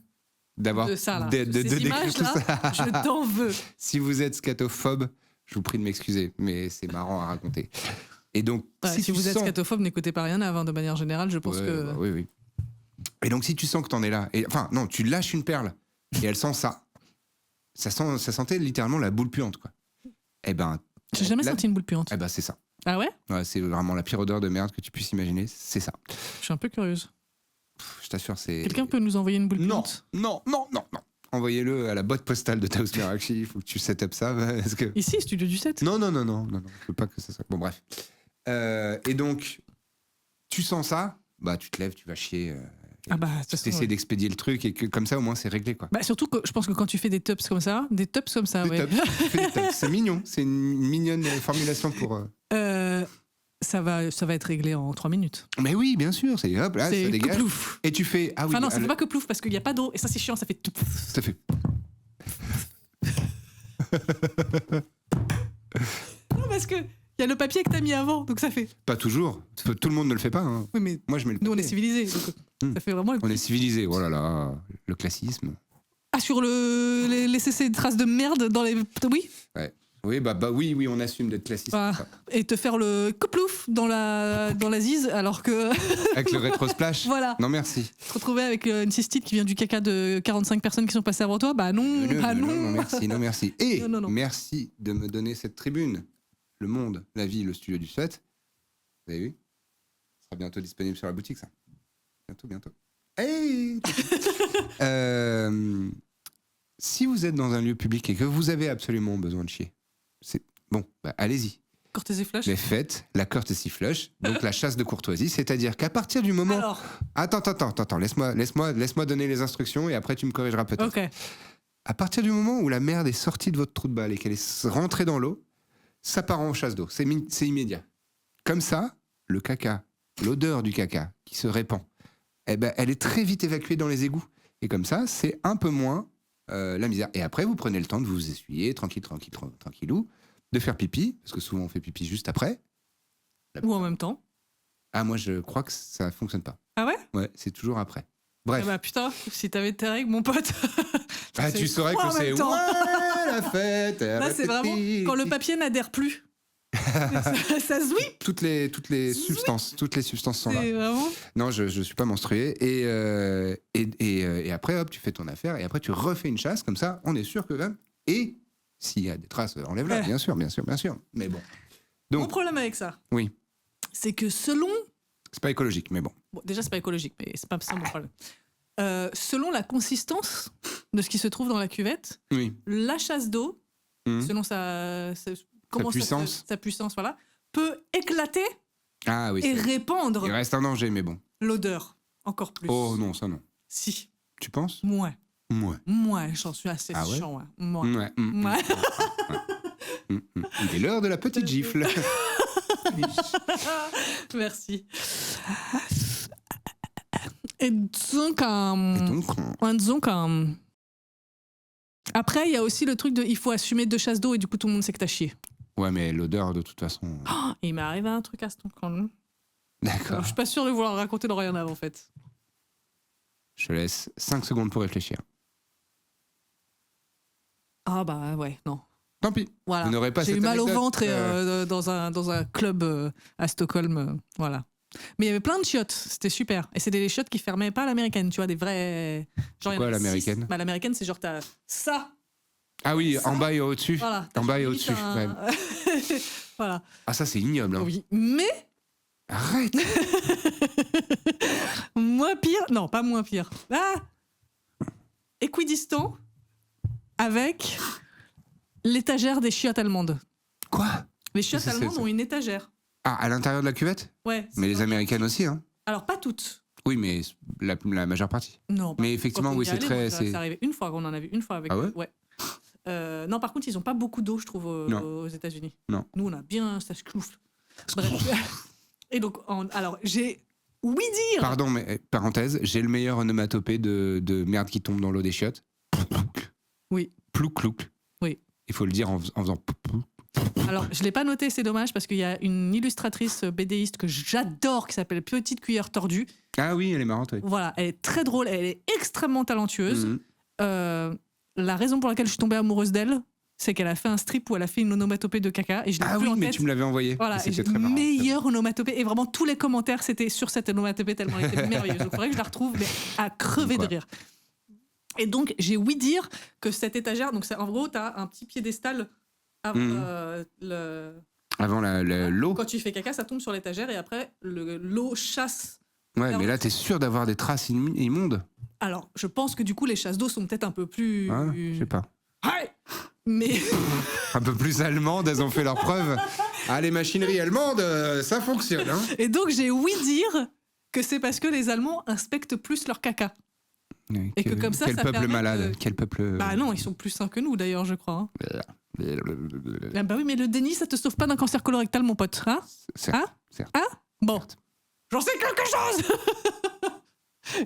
D'avoir de ça, là. Ces images-là, je t'en veux. Si vous êtes scatophobe, je vous prie de m'excuser, mais c'est marrant à raconter. Et donc, si vous êtes scatophobe, n'écoutez pas rien avant, de manière générale, je pense que... Bah, oui. Et donc, si tu sens que t'en es là, non, tu lâches une perle et elle sent ça. Ça sentait littéralement la boule puante, quoi. Eh ben... J'ai jamais senti une boule puante. Eh ben, c'est ça. Ah ouais? Ouais, c'est vraiment la pire odeur de merde que tu puisses imaginer, c'est ça. Je suis un peu curieuse. Je t'assure, c'est... Quelqu'un peut nous envoyer une boule puante? Non. Envoyez-le à la boîte postale de Taos Merakchi, il faut que tu set up ça. Parce que... Ici, studio du 7? Non, je veux pas que ça soit... Bon, bref. Et donc, tu sens ça, bah tu te lèves, tu vas chier... tu essaies d'expédier le truc et que comme ça au moins c'est réglé, quoi. Bah surtout que je pense que quand tu fais des tops comme ça, c'est mignon, c'est une mignonne formulation pour ça va être réglé en 3 minutes. Mais oui, bien sûr, c'est hop là, c'est ça dégage. Plouf. Et tu fais non, ça fait pas que plouf parce qu'il y a pas d'eau et ça c'est chiant, ça fait tout. Ça fait Non, parce que il y a le papier que t'as mis avant, donc ça fait. Pas toujours. Tout le monde ne le fait pas. Hein. Oui, mais moi, je mets le nous, on est civilisés. Ça fait vraiment. On est civilisés. Oh là là, le classisme. Ah, sur laisser ces traces de merde dans les. Oui. Ouais. Oui, oui, on assume d'être classiste. Et te faire le coplouf dans la zise, alors que. Avec le rétro-splash. Voilà. Non, merci. Te retrouver avec une cystite qui vient du caca de 45 personnes qui sont passées avant toi, bah non. Non, merci. Et merci de me donner cette tribune. Le Monde, la Vie, le studio du 7. Vous avez vu? Ça sera bientôt disponible sur la boutique, ça. Bientôt. Hey si vous êtes dans un lieu public et que vous avez absolument besoin de chier, allez-y. Courtesy flush. Mais faites la courtesy flush, donc la chasse de courtoisie, c'est-à-dire qu'à partir du moment... Alors... Attends, laisse-moi donner les instructions et après tu me corrigeras peut-être. Ok. À partir du moment où la merde est sortie de votre trou de balle et qu'elle est rentrée dans l'eau, ça part en chasse d'eau, c'est immédiat. Comme ça, le caca, l'odeur du caca qui se répand, elle est très vite évacuée dans les égouts. Et comme ça, c'est un peu moins la misère. Et après, vous prenez le temps de vous essuyer, tranquillou, de faire pipi, parce que souvent on fait pipi juste après. Ou en même temps. Ah, moi je crois que ça fonctionne pas. Ah ouais? Ouais, c'est toujours après. Bref. Bah putain, si t'avais tes règles, mon pote. Tu saurais que c'est la fête. Là, c'est vraiment quand le papier n'adhère plus. ça zouip. Toutes les substances sont là. Vraiment... Non, je suis pas menstrué. Et après, hop, tu fais ton affaire et après tu refais une chasse comme ça. On est sûr que là. Et s'il y a des traces, enlève-la. Bien sûr. Mais bon. Donc, mon problème avec ça. Oui. C'est que selon. C'est pas écologique, mais bon. Déjà, c'est pas écologique, mais c'est pas ça mon problème. Selon la consistance de ce qui se trouve dans la cuvette, oui. la chasse d'eau, selon sa comment sa puissance, voilà, peut éclater et répandre. Il reste un danger, mais bon. L'odeur, encore plus. Oh non, ça non. Si. Tu penses? Moi, j'en suis assez ah ouais? chiant. Ouais. Il est l'heure de la petite gifle. Merci. Et donc, après, il y a aussi le truc de il faut assumer 2 chasses d'eau et du coup, tout le monde sait que t'as chié. Ouais, mais l'odeur, de toute façon. Il m'est arrivé un truc à ce temps-là. D'accord. Je suis pas sûre de vouloir raconter le Royaume en fait. Je te laisse 5 secondes pour réfléchir. Ah bah ouais, non. Tant pis. Voilà. Vous n'aurez pas J'ai cette eu mal anecdote, au ventre dans un club à Stockholm. Voilà. Mais il y avait plein de chiottes, c'était super. Et c'était des chiottes qui fermaient pas à l'américaine, tu vois, des vrais. Genre, quoi l'américaine? Bah, l'américaine, c'est genre t'as ça. Ah oui, ça. En bas et au-dessus. Voilà. En bas et au-dessus. Ouais. Voilà. Ah, ça, c'est ignoble. Hein. Oui, mais. Arrête. Moins pire. Non, pas moins pire. Ah, équidistant avec l'étagère des chiottes allemandes. Quoi? Les chiottes allemandes ont une étagère. Ah, à l'intérieur de la cuvette? Ouais. Mais les américaines aussi, hein? Alors, pas toutes. Oui, mais la majeure partie. Non. Mais effectivement, oui, c'est très. C'est arrivé une fois, qu'on en a vu une fois avec. Ah ouais? Ouais. Non, par contre, ils n'ont pas beaucoup d'eau, je trouve, aux États-Unis. Non. Nous, on a bien. Ça se cloufle. Bref. Et donc, alors, j'ai. Oui dire. Pardon, mais parenthèse, j'ai le meilleur onomatopée de merde qui tombe dans l'eau des chiottes. Oui. Plouc-clouc. Oui. Il faut le dire en faisant. Alors, je ne l'ai pas noté, c'est dommage, parce qu'il y a une illustratrice BDiste que j'adore qui s'appelle Petite Cuillère Tordue. Ah oui, elle est marrante, oui. Voilà, elle est très drôle, elle est extrêmement talentueuse. La raison pour laquelle je suis tombée amoureuse d'elle, c'est qu'elle a fait un strip où elle a fait une onomatopée de caca. Et je l'ai plus en tête. Mais tu me l'avais envoyé. Voilà, c'était très marrant. Meilleure onomatopée. Et vraiment, tous les commentaires, c'était sur cette onomatopée tellement elle était merveilleuse. Donc, il faudrait que je la retrouve, mais à crever de rire. Et donc, j'ai ouï dire que cette étagère, donc en gros, tu as un petit piédestal avant avant l'eau. Quand tu fais caca, ça tombe sur l'étagère et après, l'eau chasse. Ouais, mais là, t'es sûr d'avoir des traces immondes? Alors, je pense que du coup, les chasses d'eau sont peut-être un peu plus. Je sais pas. Mais. Un peu plus allemandes, elles ont fait leurs preuves. Ah, les machineries allemandes, ça fonctionne. Hein. Et donc, j'ai ouï dire que c'est parce que les Allemands inspectent plus leur caca. Et que comme ça, quel ça peuple permet malade, quel peuple. Bah non, ils sont plus sains que nous d'ailleurs, je crois. Ah bah oui, mais le déni, ça te sauve pas d'un cancer colorectal, mon pote. Hein? Certes. Bon. Certes. J'en sais quelque chose.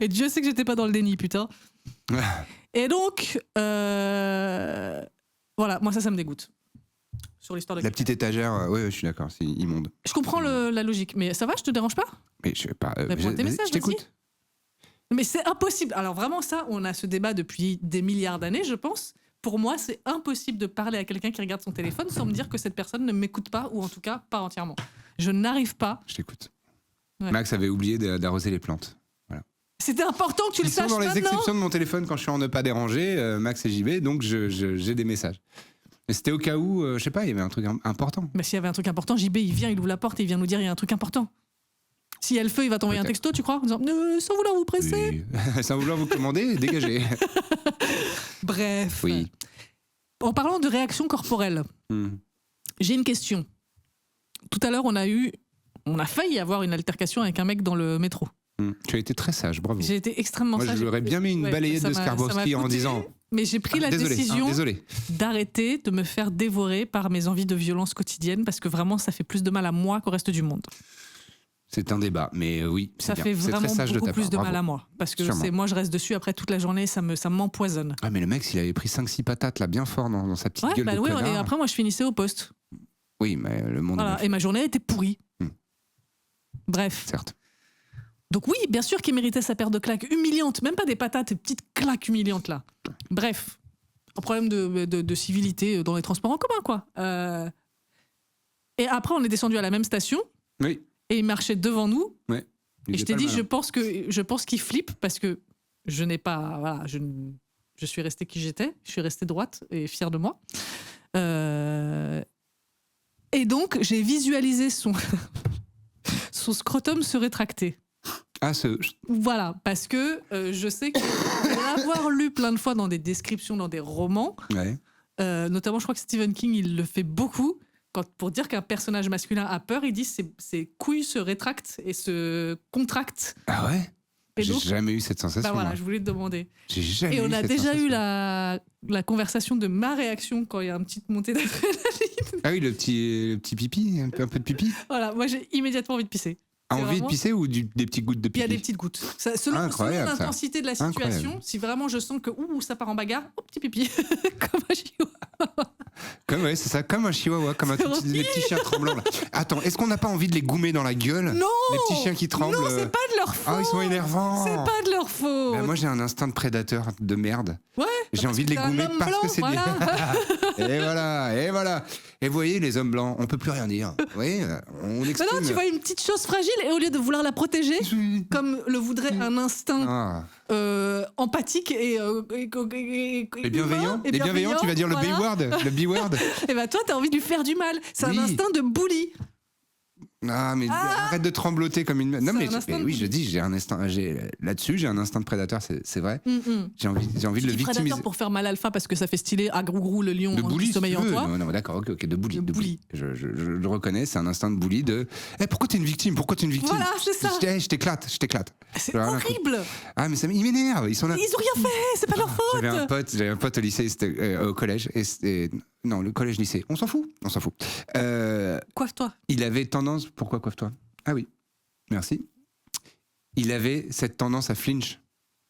Et Dieu sait que j'étais pas dans le déni, putain. Et donc, voilà, moi ça me dégoûte. Sur l'histoire de la petite étagère, oui, je suis d'accord, c'est immonde. Je comprends la logique, mais ça va, je te dérange pas? Mais je sais pas. Je t'écoute. Mais c'est impossible. Alors vraiment, ça, on a ce débat depuis des milliards d'années, je pense. Pour moi, c'est impossible de parler à quelqu'un qui regarde son téléphone sans me dire que cette personne ne m'écoute pas, ou en tout cas, pas entièrement. Je n'arrive pas. Je t'écoute. Ouais. Max avait oublié d'arroser les plantes. Voilà. C'était important que tu le saches. Ils sont dans les maintenant. exceptions de mon téléphone quand je suis en ne pas déranger, Max et JB, donc j'ai des messages. Mais c'était au cas où, je sais pas, il y avait un truc important. Mais s'il y avait un truc important, JB, il vient, il ouvre la porte et il vient nous dire il y a un truc important. Si elle feu, il va t'envoyer un texto, tu crois, en disant sans vouloir vous presser. Oui. Sans vouloir vous commander, dégagez. Bref. Oui. En parlant de réaction corporelle, j'ai une question. Tout à l'heure, on a failli avoir une altercation avec un mec dans le métro. Tu as été très sage, bravo. J'ai été extrêmement sage. Moi, j'aurais bien mis une balayette de Skarbowski en disant. Mais j'ai pris la décision d'arrêter de me faire dévorer par mes envies de violence quotidiennes parce que vraiment, ça fait plus de mal à moi qu'au reste du monde. C'est un débat, mais oui, ça fait vraiment beaucoup plus de mal à moi. Parce que moi, je reste dessus après toute la journée, ça m'empoisonne. Ah, mais le mec, s'il avait pris 5-6 patates là, bien fort dans sa petite gueule de connard. Et après, moi, je finissais au poste. Oui, mais le monde... Voilà, et ma journée était pourrie. Bref. Certes. Donc oui, bien sûr qu'il méritait sa paire de claques humiliantes, même pas des patates, des petites claques humiliantes là. Bref, un problème de civilité dans les transports en commun, quoi. Et après, on est descendu à la même station. Oui. Et il marchait devant nous. Ouais. Et je t'ai dit, je pense qu'il flippe parce que je n'ai pas, voilà, je suis restée qui j'étais, je suis restée droite et fière de moi. Et donc, j'ai visualisé son scrotum se rétracter. Voilà, parce que je sais que l'avoir lu plein de fois dans des descriptions, dans des romans, notamment je crois que Stephen King, il le fait beaucoup, pour dire qu'un personnage masculin a peur, ils disent ses couilles se rétractent et se contractent. Ah ouais? J'ai jamais eu cette sensation. Bah voilà, je voulais te demander. J'ai jamais eu cette sensation. Et on a déjà eu la conversation de ma réaction quand il y a une petite montée d'adrénaline. Ah oui, le petit pipi, un peu de pipi. Voilà, moi j'ai immédiatement envie de pisser. Envie de pisser ou des petites gouttes de pipi? Il y a des petites gouttes. Selon l'intensité de la situation, incroyable. Si vraiment je sens que ça part en bagarre, petit pipi, comme un chihuahua. C'est ça, comme un chihuahua, comme les petits chiens tremblants. Là. Attends, est-ce qu'on n'a pas envie de les goumer dans la gueule? Non. Les petits chiens qui tremblent. Non, c'est pas de leur faute. Ah, ils sont énervants. C'est pas de leur faute. Ben, moi, j'ai un instinct de prédateur de merde. Ouais. J'ai envie de les goumer parce que c'est voilà. Et voilà. Et vous voyez, les hommes blancs, on peut plus rien dire. Oui, on exprime. Non, tu vois une petite chose fragile et au lieu de vouloir la protéger, comme le voudrait un instinct empathique et bienveillant. Et bienveillant, tu vas dire voilà. le B-word. Et ben toi, t'as envie de lui faire du mal. C'est un instinct de bully. Ah, mais arrête de trembloter comme une... Non, mais oui, je dis, j'ai un instinct... Là-dessus, j'ai un instinct de prédateur, c'est vrai. J'ai envie de le victimiser. Prédateur pour faire mal alpha parce que ça fait stylé à Grou le lion qui sommeille en toi. Non, d'accord, ok, de bully. Je le reconnais, c'est un instinct de bully de... pourquoi t'es une victime? Voilà, c'est ça. Je t'éclate. C'est horrible. Ah, mais il m'énerve. Ils ont rien fait, c'est pas leur faute. J'avais un pote au lycée, c'était au collège, et non, le collège-lycée. On s'en fout. Coiffe-toi. Il avait tendance... Pourquoi coiffe-toi? Ah oui, merci. Il avait cette tendance à flinch.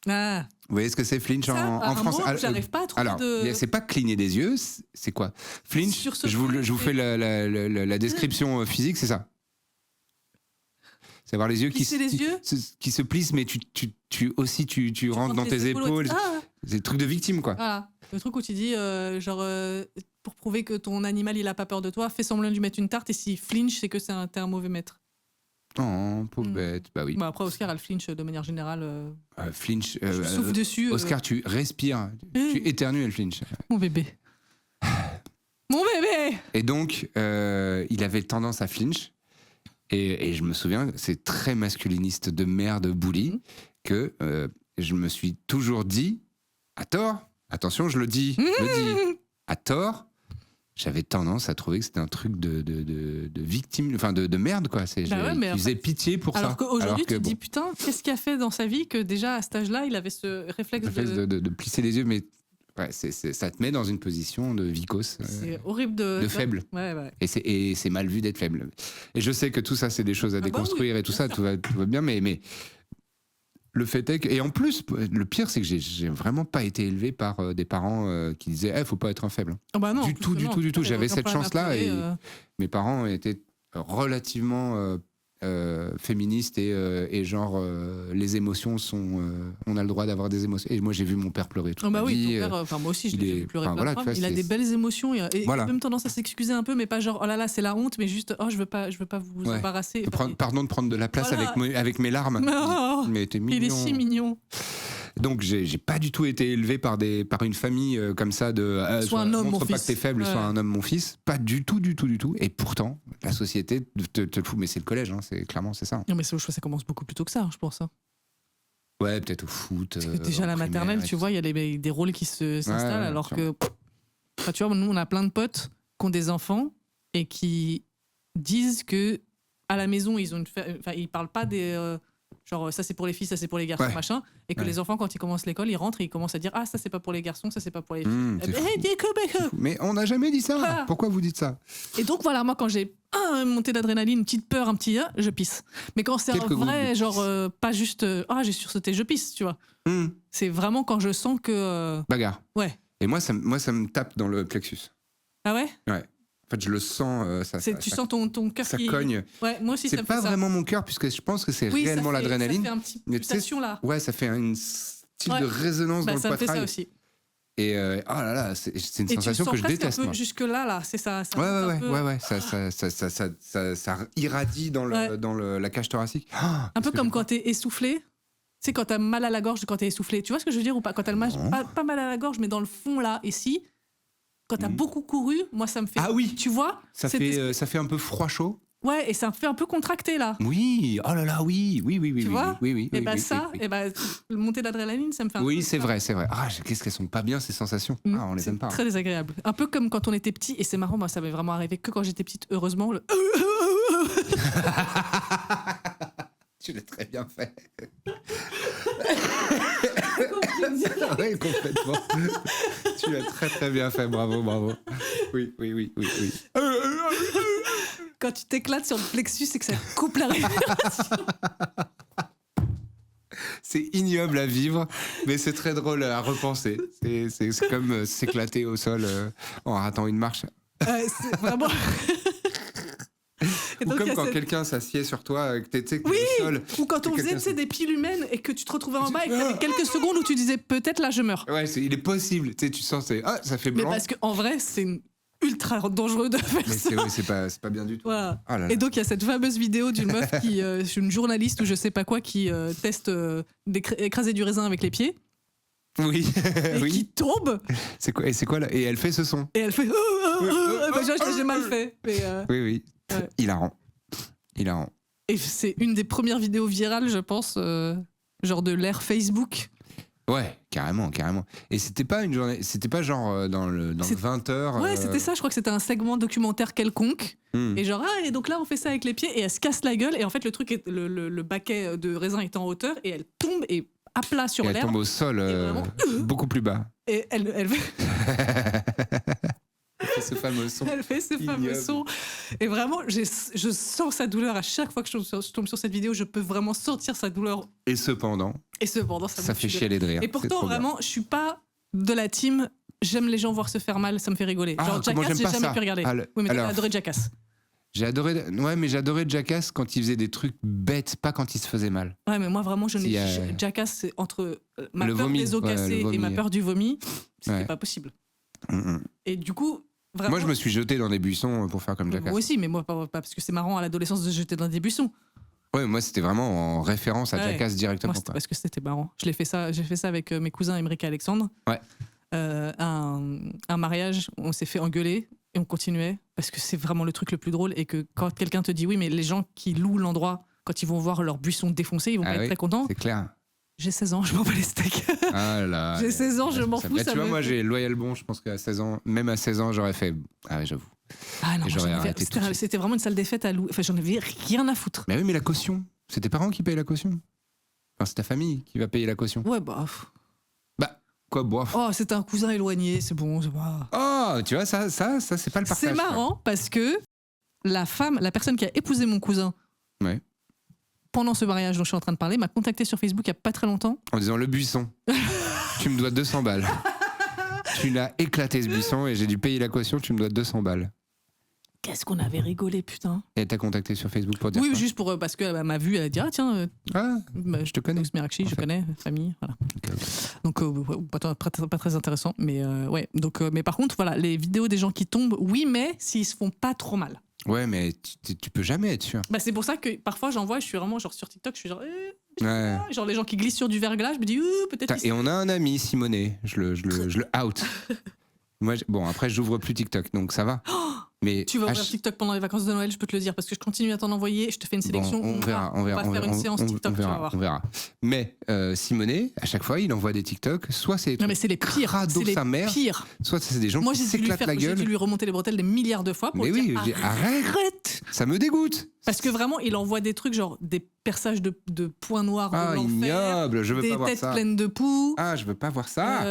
Ah. Vous voyez ce que c'est flinch en français? J'arrive pas à trouver alors, c'est pas cligner des yeux, c'est quoi? Flinch, je vous fais la description physique, c'est ça. C'est avoir les yeux qui se plissent, mais tu rentres dans tes épaules. C'est le truc de victime, quoi. Voilà. Le truc où tu dis, pour prouver que ton animal il a pas peur de toi, fais semblant de lui mettre une tarte et s'il flinch, c'est que t'es un mauvais maître. Oh, pauvre bête, bah oui. Bah après, Oscar, elle flinch de manière générale. Flinch. Je souffle dessus. Oscar, tu respires, tu éternues, elle flinch. Mon bébé. Mon bébé. Et donc, il avait tendance à flinch. Et je me souviens, c'est très masculiniste de merde, bully, que je me suis toujours dit, à tort, attention, je le dis, à tort, j'avais tendance à trouver que c'était un truc de victime, enfin de merde, quoi. Tu faisais pitié pour ça. Alors qu'aujourd'hui, tu te dis, putain, qu'est-ce qu'il a fait dans sa vie que déjà à cet âge-là, il avait ce réflexe de plisser les yeux, mais ouais, ça te met dans une position de vicose. C'est horrible de faible. Ouais. Et c'est mal vu d'être faible. Et je sais que tout ça, c'est des choses à déconstruire et tout ça, tout va bien, mais le fait est que... Et en plus, le pire, c'est que j'ai vraiment pas été élevé par des parents qui disaient faut pas être un faible. Oh bah non, du tout. J'avais cette chance-là et mes parents étaient relativement féministes et genre les émotions sont... on a le droit d'avoir des émotions. Et moi, j'ai vu mon père pleurer toute ma vie. Ton père, moi aussi, je l'ai vu pleurer plein de fois. Il a des belles émotions et il a même tendance à s'excuser un peu, mais pas genre oh là là, c'est la honte, mais juste je veux pas vous embarrasser. Pardon de prendre de la place avec mes larmes. Oh, mais t'es mignon. Il est si mignon. Donc j'ai pas du tout été élevé par une famille comme ça de sois un homme, montre mon pas fils. que t'es faible, sois un homme, mon fils. Pas du tout. Et pourtant, la société te le fout. Mais c'est le collège, c'est clairement c'est ça. Non mais ça commence beaucoup plus tôt que ça, je pense. Ouais, peut-être au foot. Parce que déjà à la maternelle, tu vois, il y a des rôles qui s'installent, alors que tu vois, nous on a plein de potes qui ont des enfants et qui disent que à la maison ils parlent pas des genre ça c'est pour les filles, ça c'est pour les garçons, machin, et que les enfants quand ils commencent l'école ils rentrent et ils commencent à dire ça c'est pas pour les garçons, ça c'est pas pour les filles. Mais on n'a jamais dit ça. Pourquoi vous dites ça? Et donc voilà, moi quand j'ai une montée d'adrénaline, une petite peur, un petit je pisse. Mais quand c'est un vrai genre pas juste j'ai sursauté, je pisse, tu vois. C'est vraiment quand je sens que bagarre. Ouais. Et moi ça me tape dans le plexus. Ah ouais? Ouais. En fait, je le sens. Tu sens ton cœur qui cogne. Ouais, moi aussi, c'est pas vraiment mon cœur, puisque je pense que c'est réellement l'adrénaline. Ça fait un petit pulsation là. Ouais, ça fait une style de résonance dans le poitrail. Ça me fait ça aussi. Et oh là là, c'est une sensation que je déteste. Un peu jusque là, c'est ça. Ouais. Ça irradie dans la cage thoracique. Un peu comme quand t'es essoufflé. Tu sais, quand t'as mal à la gorge, quand t'es essoufflé. Tu vois ce que je veux dire ou pas? Quand t'as pas mal à la gorge, mais dans le fond là, ici. Quand t'as beaucoup couru, moi ça me fait. Ah oui, tu vois, ça fait un peu froid chaud. Ouais, et ça me fait un peu contracter là. Oui, oh là là, oui. Tu vois ? Oui. Et le montée d'adrénaline, ça me fait un peu. Oui, c'est vrai. Ah, qu'est-ce qu'elles sont pas bien ces sensations. Ah, on les aime pas. C'est très désagréable. Un peu comme quand on était petit, et c'est marrant, moi ça m'est vraiment arrivé que quand j'étais petite, heureusement. Tu l'as très bien fait. Oui, complètement. Tu l'as très très bien fait, bravo. Oui. Quand tu t'éclates sur le plexus, c'est que ça coupe la respiration. C'est ignoble à vivre, mais c'est très drôle à repenser. C'est comme s'éclater au sol en ratant une marche. C'est vraiment... Ou comme quand quelqu'un s'assied sur toi, que t'es au sol. Ou quand on faisait des piles humaines et que tu te retrouvais en bas et que t'avais quelques secondes où tu disais peut-être là je meurs. Ouais, il est possible. Tu sens, ça fait blanc. Mais parce qu'en vrai, c'est ultra dangereux de faire ça. Mais c'est pas bien du tout. Voilà. Oh là là. Et donc il y a cette fameuse vidéo d'une meuf qui, une journaliste ou je sais pas quoi, qui teste d'écraser du raisin avec les pieds. Oui. Et qui tombe. C'est quoi là ? Et elle fait ce son. Et elle fait. J'ai mal fait. Mais, Oui. Ouais. Hilarant. Et c'est une des premières vidéos virales, je pense, genre de l'ère Facebook. Ouais, carrément. Et c'était pas genre dans le 20h. Ouais, c'était ça, je crois que c'était un segment documentaire quelconque. Et genre, et donc là, on fait ça avec les pieds, et elle se casse la gueule, et en fait, le truc est, le baquet de raisin est en hauteur, et elle tombe et à plat sur l'herbe. Elle tombe au sol, beaucoup plus bas. Et elle fait ce fameux son. Elle fait ce fameux son. Et vraiment, je sens sa douleur à chaque fois que je tombe sur cette vidéo. Je peux vraiment sentir sa douleur. Et cependant, ça fait chialer de rire. Et pourtant, vraiment, je suis pas de la team. J'aime les gens voir se faire mal, ça me fait rigoler. Genre Jackass, j'ai jamais pu regarder. Oui, mais t'as adoré Jackass. J'ai adoré Jackass quand il faisait des trucs bêtes, pas quand il se faisait mal. Ouais, mais moi vraiment, Jackass, c'est entre ma peur des os cassés et ma peur du vomi, c'était pas possible. Et du coup, vraiment, moi je me suis jeté dans des buissons pour faire comme Jackass. Moi aussi, mais moi pas parce que c'est marrant à l'adolescence de se jeter dans des buissons. Ouais, moi c'était vraiment en référence à Jackass directement. Moi, parce que c'était marrant. J'ai fait ça avec mes cousins Émeric et Alexandre. Ouais. Un mariage, on s'est fait engueuler et on continuait parce que c'est vraiment le truc le plus drôle, et que quand quelqu'un te dit oui, mais les gens qui louent l'endroit, quand ils vont voir leur buisson défoncé, ils vont pas être très contents. C'est clair. J'ai 16 ans, je m'en bats les steaks. Ah là. J'ai 16 ans, je m'en fous. Tu vois, moi j'ai loyal bon, je pense qu'à 16 ans, même à 16 ans, j'aurais fait. Ah ouais, j'avoue. Ah non, c'était vraiment une salle des fêtes à louer. Enfin, j'en avais rien à foutre. Mais oui, mais la caution. C'est tes parents qui payent la caution. Enfin, c'est ta famille qui va payer la caution. Ouais, bah. Quoi, bof. Oh, c'est un cousin éloigné, c'est bon. Oh, tu vois, ça c'est pas le partage. C'est marrant parce que la personne qui a épousé mon cousin, pendant ce mariage dont je suis en train de parler, m'a contacté sur Facebook il y a pas très longtemps. En disant le buisson, tu me dois 200 balles. Tu l'as éclaté ce buisson et j'ai dû payer la caution, tu me dois 200 balles. Qu'est-ce qu'on avait rigolé, putain. Et elle t'a contacté sur Facebook pour dire quoi ? Juste parce qu'elle m'a vu, elle a dit tiens, je te connais. Smirakchi, je connais, famille, voilà. Okay. Donc pas très intéressant, mais ouais. Donc mais par contre, voilà, les vidéos des gens qui tombent, oui, mais s'ils se font pas trop mal. Ouais, mais tu peux jamais être sûr. Bah c'est pour ça que parfois j'en vois, je suis vraiment genre sur TikTok, je suis genre genre les gens qui glissent sur du verglas, je me dis peut-être. Et on a un ami, Simonet, je le out. Moi, après j'ouvre plus TikTok, donc ça va. Mais tu vas ouvrir TikTok pendant les vacances de Noël, je peux te le dire, parce que je continue à t'en envoyer, je te fais une sélection. On va faire une séance TikTok, on verra. Mais Simonet, à chaque fois, il envoie des TikTok, soit c'est non mais c'est les pires, pires. Soit c'est des gens qui s'éclatent la gueule. J'ai dû lui remonter les bretelles des milliards de fois pour dire arrête. Ça me dégoûte. Parce que vraiment, il envoie des trucs genre des perçages de points noirs de l'enfer, ignoble, je veux pas voir ça. Des têtes pleines de poux. Ah, je veux pas voir ça.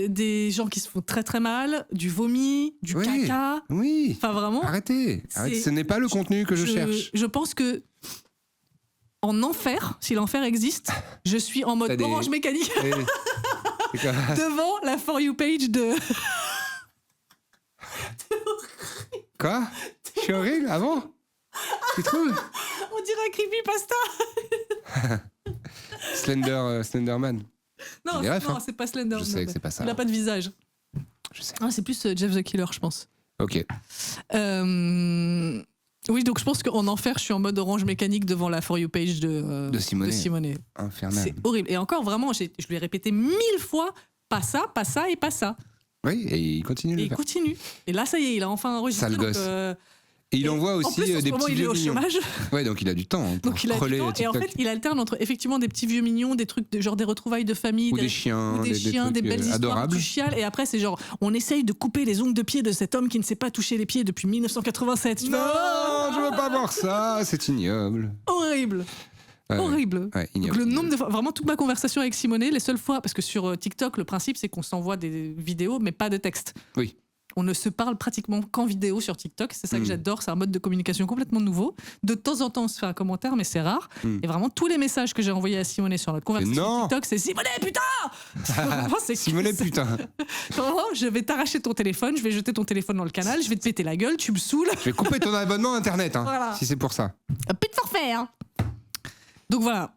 Des gens qui se font très très mal, du vomi, du caca. Oui. Enfin vraiment. Arrêtez. Ce n'est pas le contenu que je cherche. Je pense que en enfer, si l'enfer existe, je suis en mode orange mécanique devant la For You page de. Quoi ? Je suis horrible avant. Tu trouves ? On dirait un creepypasta. Slenderman. Non, c'est pas Slenderman. Je sais que c'est pas ça. Il a pas de visage. Je sais. C'est plus Jeff the Killer, je pense. Ok. Oui, donc je pense qu'en enfer, je suis en mode orange mécanique devant la For You page de Simonet. Infernal. C'est horrible. Et encore, vraiment, je lui ai répété 1000 fois, pas ça et pas ça. Oui, et il continue. Et il continue. Et là, ça y est, il a enfin enregistré. Sale gosse. Et il envoie aussi en plus, des petits vieux mignons. Il est au chômage. Ouais, donc il a du temps pour donc il a du temps. Et en fait, il alterne entre effectivement des petits vieux mignons, des trucs genre des retrouvailles de famille, ou des chiens, des belles histoires, adorables. Du chial. Et après, c'est genre, on essaye de couper les ongles de pied de cet homme qui ne s'est pas touché les pieds depuis 1987. Non, je veux pas voir ça, c'est ignoble. Horrible. Horrible. Ouais, donc, le nombre de fois, vraiment toute ma conversation avec Simonet, les seules fois, parce que sur TikTok, le principe c'est qu'on s'envoie des vidéos, mais pas de texte. Oui. On ne se parle pratiquement qu'en vidéo sur TikTok. C'est ça que j'adore. C'est un mode de communication complètement nouveau. De temps en temps, on se fait un commentaire, mais c'est rare. Et vraiment, tous les messages que j'ai envoyés à Simonet sur notre conversation TikTok, c'est Simonet, putain Simonet, putain je vais t'arracher ton téléphone, je vais jeter ton téléphone dans le canal, je vais te péter la gueule, tu me saoules. Je vais couper ton abonnement Internet, voilà. Si c'est pour ça. Plus de forfait, hein. Donc voilà.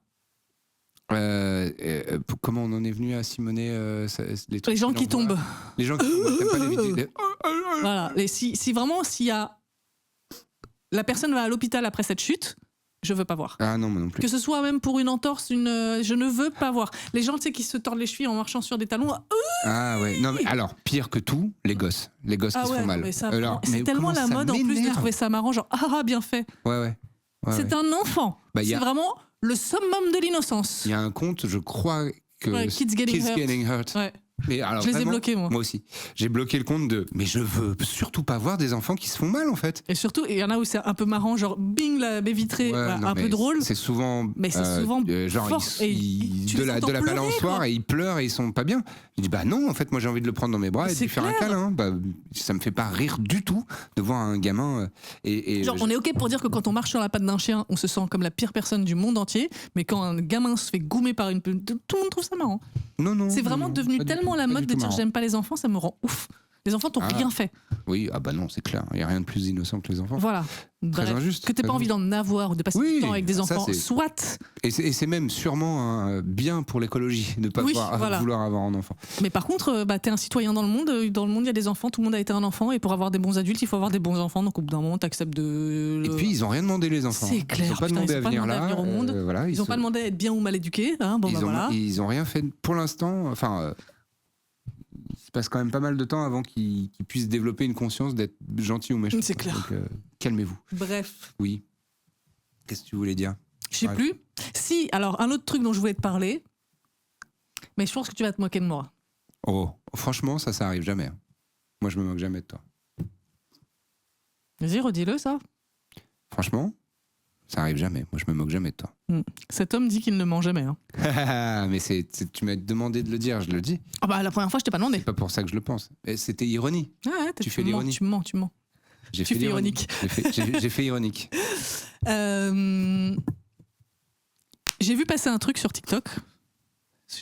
Comment on en est venu à Simonet les gens qui tombent. Les gens qui tombent, t'aimes pas les vidéos. Voilà. Et si vraiment, s'il y a. La personne va à l'hôpital après cette chute, je veux pas voir. Ah non, moi non plus. Que ce soit même pour une entorse, je ne veux pas voir. Les gens, tu sais, qui se tordent les chevilles en marchant sur des talons. Ah ouais. Non, mais alors, pire que tout, les gosses. Les gosses qui se font mal. C'est tellement la mode en plus de trouver ça marrant, genre, bien fait. Ouais. C'est un enfant. C'est vraiment le summum de l'innocence. Il y a un compte, je crois que Kids Getting Hurt. Ouais. Mais alors, je les ai bloqués, moi. Moi aussi. J'ai bloqué le compte mais je veux surtout pas voir des enfants qui se font mal, en fait. Et surtout, il y en a où c'est un peu marrant, genre bing, la baie vitrée, un peu drôle. C'est souvent. Mais c'est souvent. Genre, fort, de la balançoire et ils pleurent et ils sont pas bien. Je dis, bah non, en fait, moi j'ai envie de le prendre dans mes bras et de lui faire un câlin. Bah, ça me fait pas rire du tout de voir un gamin. Genre, on est OK pour dire que quand on marche sur la patte d'un chien, on se sent comme la pire personne du monde entier. Mais quand un gamin se fait goumer par tout le monde trouve ça marrant. Non. C'est vraiment devenu tellement la mode de dire j'aime pas les enfants, ça me rend ouf. Les enfants t'ont rien fait. Oui, bah non, c'est clair. Il n'y a rien de plus innocent que les enfants. Voilà. Très injuste. Que t'aies pas envie d'en avoir ou de passer du temps avec des enfants, soit. Et c'est même sûrement bien pour l'écologie de ne pas vouloir avoir un enfant. Mais par contre, t'es un citoyen dans le monde. Dans le monde, il y a des enfants. Tout le monde a été un enfant. Et pour avoir des bons adultes, il faut avoir des bons enfants. Donc au bout d'un moment, t'acceptes de. Et puis, ils n'ont rien demandé, les enfants. C'est clair. Ils n'ont pas demandé à venir là. Au monde. Ils n'ont pas demandé à être bien ou mal éduqués. Ils n'ont rien fait pour l'instant. Enfin. Il se passe quand même pas mal de temps avant qu'ils puissent développer une conscience d'être gentil ou méchant. C'est clair. Donc, calmez-vous. Bref. Oui. Qu'est-ce que tu voulais dire ? Je sais plus. Si, alors, un autre truc dont je voulais te parler, mais je pense que tu vas te moquer de moi. Oh, franchement, ça arrive jamais. Moi, je me moque jamais de toi. Vas-y, redis-le, ça. Franchement, ça arrive jamais. Moi, je me moque jamais de toi. Cet homme dit qu'il ne ment jamais. Mais tu m'as demandé de le dire, je le dis. Ah bah la première fois, je t'ai pas demandé. C'est pas pour ça que je le pense. C'était ironie. Ah ouais, tu fais l'ironie. Tu mens. J'ai fait ironique. J'ai fait ironique. J'ai vu passer un truc sur TikTok.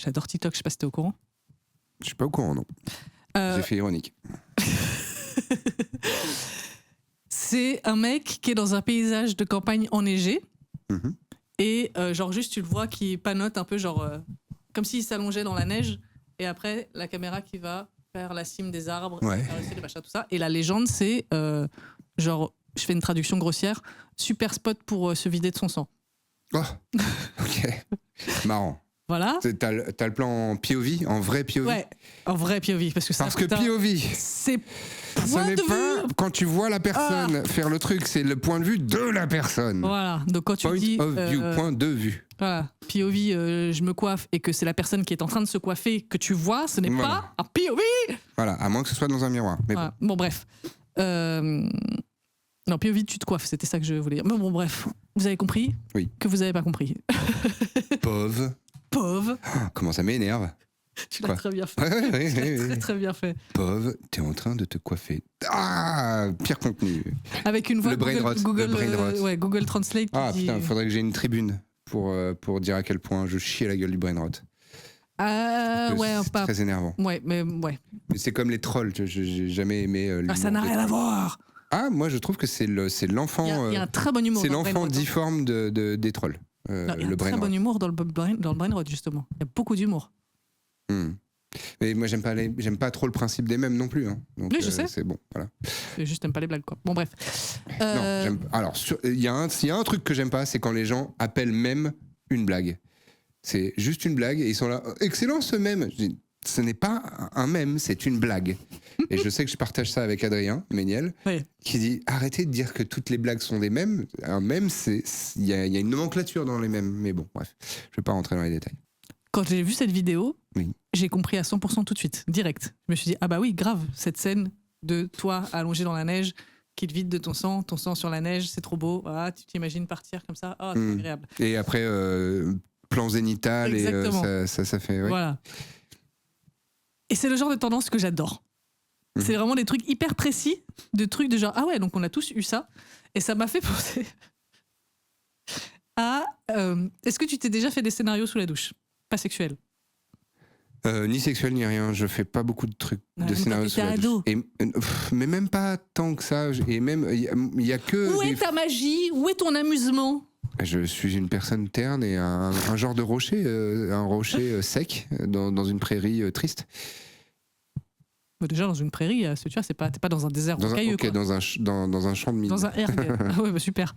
J'adore TikTok, je sais pas si t'es au courant. Je suis pas au courant, non. J'ai fait ironique. C'est un mec qui est dans un paysage de campagne enneigé. Et genre juste tu le vois qui panote un peu genre comme s'il s'allongeait dans la neige. Et après la caméra qui va vers la cime des arbres, les machins, tout ça. Et la légende c'est genre, je fais une traduction grossière, super spot pour se vider de son sang. Oh, ok. Marrant. Voilà. T'as le plan en POV, en vrai POV. Ouais, en vrai POV. Parce que POV, c'est ce n'est pas quand tu vois la personne faire le truc, c'est le point de vue de la personne. Voilà, donc quand tu dis... Point of view, point de vue. Voilà, POV, je me coiffe et que c'est la personne qui est en train de se coiffer que tu vois, ce n'est pas un POV. Voilà, à moins que ce soit dans un miroir. Mais bon, bref. Non, POV, tu te coiffes, c'était ça que je voulais dire. Mais bon, bref, vous avez compris que vous n'avez pas compris. Pauvre. Pauvre. Comment ça m'énerve. Tu l'as très bien fait. Très bien fait. Pauvre, t'es en train de te coiffer. Ah, pire contenu. Avec une voix le brain rot. Google Translate. Putain, faudrait que j'ai une tribune pour dire à quel point je chie à la gueule du brain rot. C'est très énervant. Ouais, mais. Mais c'est comme les trolls, j'ai jamais aimé. Ça n'a rien à voir. Ah, moi je trouve que c'est l'enfant. Il y a un très bon humour. C'est l'enfant difforme des trolls. Il y a un très bon humour dans le brain rot, justement. Il y a beaucoup d'humour. Mais moi j'aime pas trop le principe des mèmes non plus. Donc, oui, je sais. C'est bon, voilà. Juste t'aimes pas les blagues, quoi. Bon, bref. Non, alors il y a un truc que j'aime pas, c'est quand les gens appellent mème une blague. C'est juste une blague et ils sont là. Excellent ce mème. Je dis, ce n'est pas un mème, c'est une blague. Et je sais que je partage ça avec Adrien Méniel, qui dit arrêtez de dire que toutes les blagues sont des mèmes. Un mème, il y a une nomenclature dans les mèmes. Mais bon, bref, je ne vais pas rentrer dans les détails. Quand j'ai vu cette vidéo, j'ai compris à 100% tout de suite, direct. Je me suis dit, ah bah oui, grave, cette scène de toi allongé dans la neige, qui te vide de ton sang sur la neige, c'est trop beau. Ah, tu t'imagines partir comme ça, c'est agréable. Et après, plan zénital, et ça fait... Ouais. Voilà. Et c'est le genre de tendance que j'adore. C'est vraiment des trucs hyper précis, de trucs de genre, ah ouais, donc on a tous eu ça. Et ça m'a fait penser à... est-ce que tu t'es déjà fait des scénarios sous la douche ? Pas sexuels. Ni sexuel ni rien, je fais pas beaucoup de trucs de scénarios sous la douche. Mais même pas tant que ça. Et même il y a que. Où est ta magie ? Où est ton amusement ? Je suis une personne terne et un genre de rocher, un rocher sec dans une prairie triste. Déjà dans une prairie, tu vois, t'es pas dans un désert rocailleux. Ok, dans un champ de mine. Dans un erg. Ah ouais, bah super.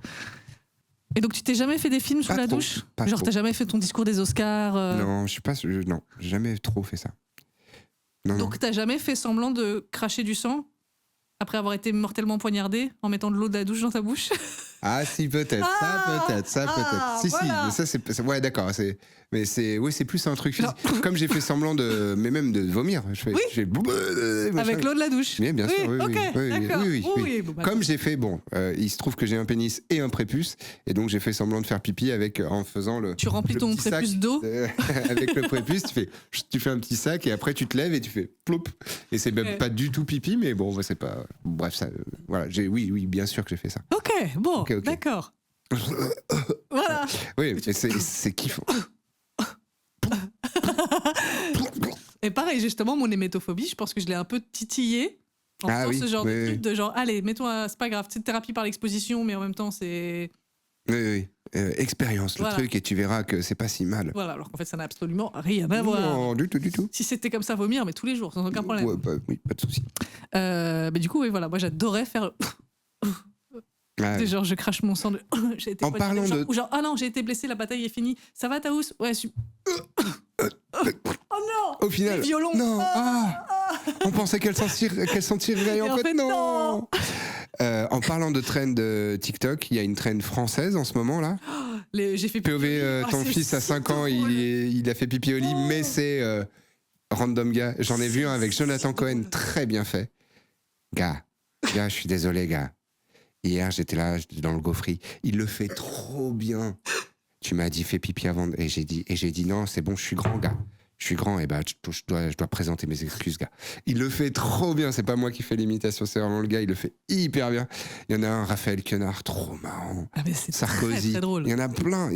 Et donc tu t'es jamais fait des films sous la douche ? Genre t'as jamais fait ton discours des Oscars Non, non, j'ai jamais trop fait ça. Donc t'as jamais fait semblant de cracher du sang après avoir été mortellement poignardé en mettant de l'eau de la douche dans ta bouche ? Ah si, peut-être, ça peut-être. Si, voilà. Si, mais ça, ouais, d'accord, mais c'est plus un truc physique. Comme j'ai fait semblant mais même de vomir. Avec l'eau de la douche. Oui, bien sûr, oui. Bon, comme j'ai fait, il se trouve que j'ai un pénis et un prépuce, et donc j'ai fait semblant de faire pipi en faisant le. Tu remplis ton prépuce d'eau avec le prépuce, tu fais un petit sac et après tu te lèves et tu fais ploup. Et c'est même pas du tout pipi, mais bon, c'est pas. Bref, ça, voilà, oui, bien sûr que j'ai fait ça. Ok, bon, okay. D'accord. Voilà. Oui, mais c'est kiffant. Et pareil, justement, mon hémétophobie, je pense que je l'ai un peu titillé en faisant ce genre de truc de genre, allez, mets-toi, c'est pas grave, c'est thérapie par l'exposition, mais en même temps, c'est... Oui. Expérience le truc et tu verras que c'est pas si mal. Voilà, alors qu'en fait, ça n'a absolument rien à voir. Non, du tout. Si c'était comme ça, vomir, mais tous les jours, sans aucun problème. Ouais, oui, pas de souci. Mais du coup, oui, voilà, moi, j'adorais faire... Genre je crache mon sang de j'ai été en parlant de ou genre ah non j'ai été blessé, la bataille est finie, ça va Taous? Ouais oh non, au final violon. Non. On pensait qu'elle sentirait et en fait non. En parlant de trend TikTok, il y a une trend française en ce moment là. J'ai fait POV ton fils à 5 ans il a fait pipi au lit mais c'est random gars, j'en ai vu un avec Jonathan Cohen, très bien fait. Gars, je suis désolé gars. Hier, j'étais dans le gaufrier. Il le fait trop bien. Tu m'as dit fais pipi avant et j'ai dit non, c'est bon, je suis grand gars. Je suis grand et je dois présenter mes excuses gars. Il le fait trop bien, c'est pas moi qui fais l'imitation, c'est vraiment le gars, il le fait hyper bien. Il y en a un Raphaël Quenard trop marrant. Ah mais c'est Sarkozy. Très, très drôle. Il y en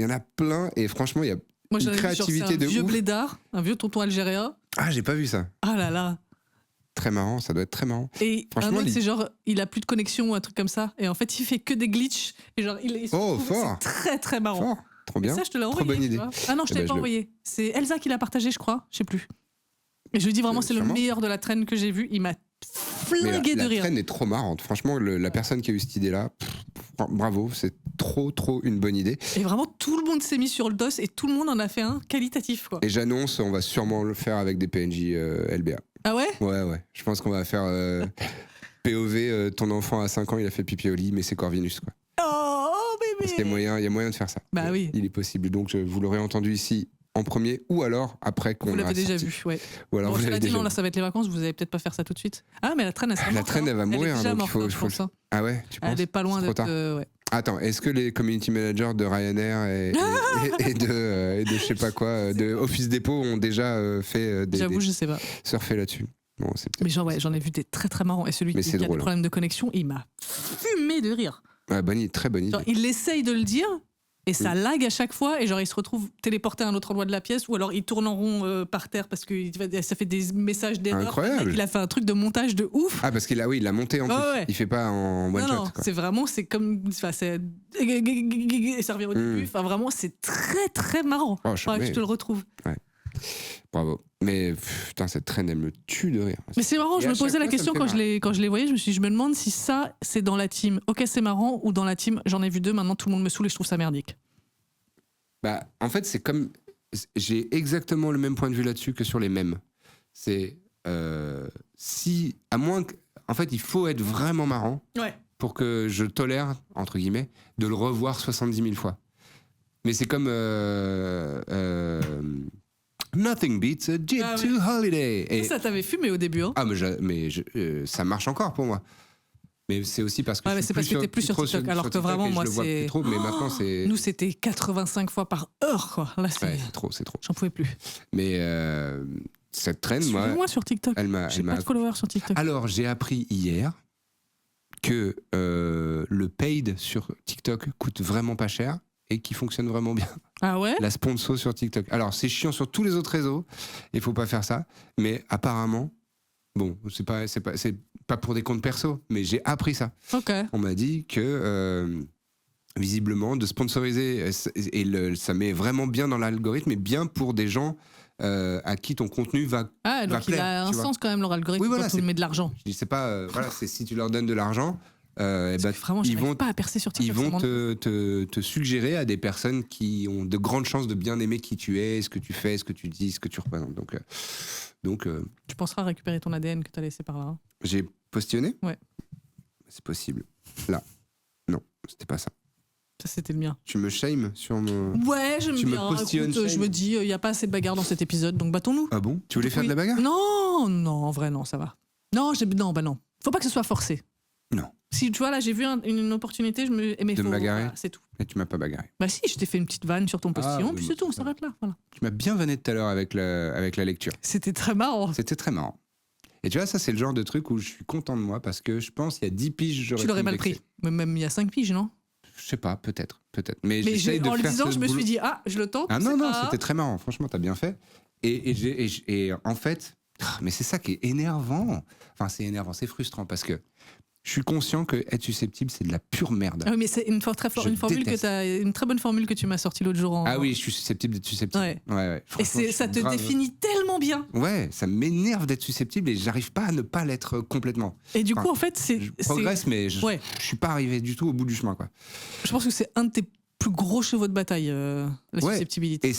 a plein et franchement, il y a une créativité de ouf. Un vieux blédard, un vieux tonton algérien. Ah, j'ai pas vu ça. Ah là là. Très marrant, ça doit être très marrant. Et un autre, c'est genre, il a plus de connexion ou un truc comme ça. Et en fait, il fait que des glitches. Et genre, fort. C'est très très marrant. Fort. Trop bien. Et ça, je te l'ai envoyé. Trop bonne idée. Ah non, je t'ai pas envoyé. C'est Elsa qui l'a partagé, je crois. Je sais plus. Et je dis vraiment, c'est le meilleur de la traîne que j'ai vu. Il m'a flingué de rire. La traîne est trop marrante. Franchement, la personne qui a eu cette idée-là, bravo, c'est trop une bonne idée. Et vraiment, tout le monde s'est mis sur le dos et tout le monde en a fait un qualitatif, quoi. Et j'annonce, on va sûrement le faire avec des PNJ LBA. Ah ouais ? Ouais. Je pense qu'on va faire POV, ton enfant à 5 ans, il a fait pipi au lit, mais c'est Corvinus, quoi. Oh, bébé ! Parce qu'il y a moyen de faire ça. Bah oui. Il est possible. Donc, vous l'aurez entendu ici en premier, ou alors après qu'on l'a sorti. Vous l'avez déjà vu, ouais. Ou alors vous l'avez déjà vu. Là, ça va être les vacances, vous allez peut-être pas faire ça tout de suite. Ah, mais la traîne, elle va mourir. Elle est déjà morte, il faut ça. Ah ouais, tu penses ? Elle est pas loin d'être... ouais. Attends, est-ce que les community managers de Ryanair et de je sais pas quoi, de Office Depot ont déjà fait je sais pas. Surfer là-dessus. Bon, mais j'en ai vu des très très marrants. Et celui qui a des problèmes de connexion, il m'a fumé de rire. Ouais, très bonne idée. Genre, il essaye de le dire et ça lag à chaque fois et genre il se retrouve téléporté à un autre endroit de la pièce ou alors il tourne en rond par terre parce que ça fait des messages d'erreur. Incroyable. Il a fait un truc de montage de ouf. Ah parce qu'il l'a monté en plus. Ouais. Il fait pas en one shot. Non, c'est comme et ça revient au début. Enfin vraiment c'est très très marrant. Oh, je te le retrouve. Ouais. Bravo. Mais putain, cette traîne, elle me tue de rire. Mais c'est marrant, je me posais la question quand je les voyais, je me demande si ça, c'est dans la team ok, c'est marrant, ou dans la team j'en ai vu deux, maintenant tout le monde me saoule et je trouve ça merdique. Bah, en fait, c'est comme. J'ai exactement le même point de vue là-dessus que sur les mèmes. C'est si, à moins que, en fait, il faut être vraiment marrant pour que je tolère, entre guillemets, de le revoir 70 000 fois. Mais c'est comme Nothing beats a Jeep to Holiday. Et ça t'avait fumé au début, hein? Ah, mais ça marche encore pour moi. Mais c'est aussi parce que mais c'est parce que t'es plus sur TikTok, alors que vraiment, moi, c'est... Trop, mais maintenant, c'est... Nous, c'était 85 fois par heure, quoi. Là, c'est trop. J'en pouvais plus. Mais cette traîne, moi sur TikTok. J'ai pas de followers sur TikTok. Alors, j'ai appris hier que le paid sur TikTok coûte vraiment pas cher et qui fonctionne vraiment bien. Ah ouais? La sponsor sur TikTok. Alors, c'est chiant sur tous les autres réseaux, il faut pas faire ça, mais apparemment... Bon, c'est pas pour des comptes perso, mais j'ai appris ça. Okay. On m'a dit que visiblement de sponsoriser ça met vraiment bien dans l'algorithme, et bien pour des gens à qui ton contenu va donc va plaire. Il a un sens quand même leur algorithme, quand tu mets de l'argent. Je dis c'est pas c'est si tu leur donnes de l'argent. Vraiment, ils vont pas à percer sur TikTok. Ils vont te suggérer à des personnes qui ont de grandes chances de bien aimer qui tu es, ce que tu fais, ce que tu dis, ce que tu représentes. Donc, tu penseras récupérer ton ADN que tu as laissé par là, hein? J'ai postillonné? Ouais. C'est possible. Là. Non, c'était pas ça. Ça, c'était le mien. Tu me shames sur mon... Ouais, j'aime bien. Écoute, je me dis, il n'y a pas assez de bagarre dans cet épisode, donc battons-nous. Ah bon? Tu voulais faire de la bagarre? Non, en vrai, non, ça va. Non, non. Faut pas que ce soit forcé. Non. Si tu vois, là, j'ai vu une opportunité, de me bagarrer. Voilà, c'est tout. Et tu m'as pas bagarré. Bah si, je t'ai fait une petite vanne sur ton postillon, puis c'est tout, on s'arrête là. Voilà. Tu m'as bien vanné tout à l'heure avec la lecture. C'était très marrant. C'était très marrant. Et tu vois, ça, c'est le genre de truc où je suis content de moi, parce que je pense qu'il y a 10 piges, tu l'aurais mal pris. Même il y a 5 piges, non? Je sais pas, peut-être. Mais en le disant, je me suis dit, je le tente. Ah non, c'était très marrant. Franchement, t'as bien fait. Et en fait, mais c'est ça qui est énervant. Enfin, c'est énervant, c'est frustrant, parce que je suis conscient que être susceptible, c'est de la pure merde. Ah oui, mais c'est une très bonne formule que tu m'as sortie l'autre jour. Ah oui, je suis susceptible d'être susceptible. Ouais. Et ça te définit tellement bien. Ouais, ça m'énerve d'être susceptible et j'arrive pas à ne pas l'être complètement. Et du coup, en fait, je progresse, mais je suis pas arrivé du tout au bout du chemin, quoi. Je pense que c'est un de tes plus gros chevaux de bataille, la susceptibilité.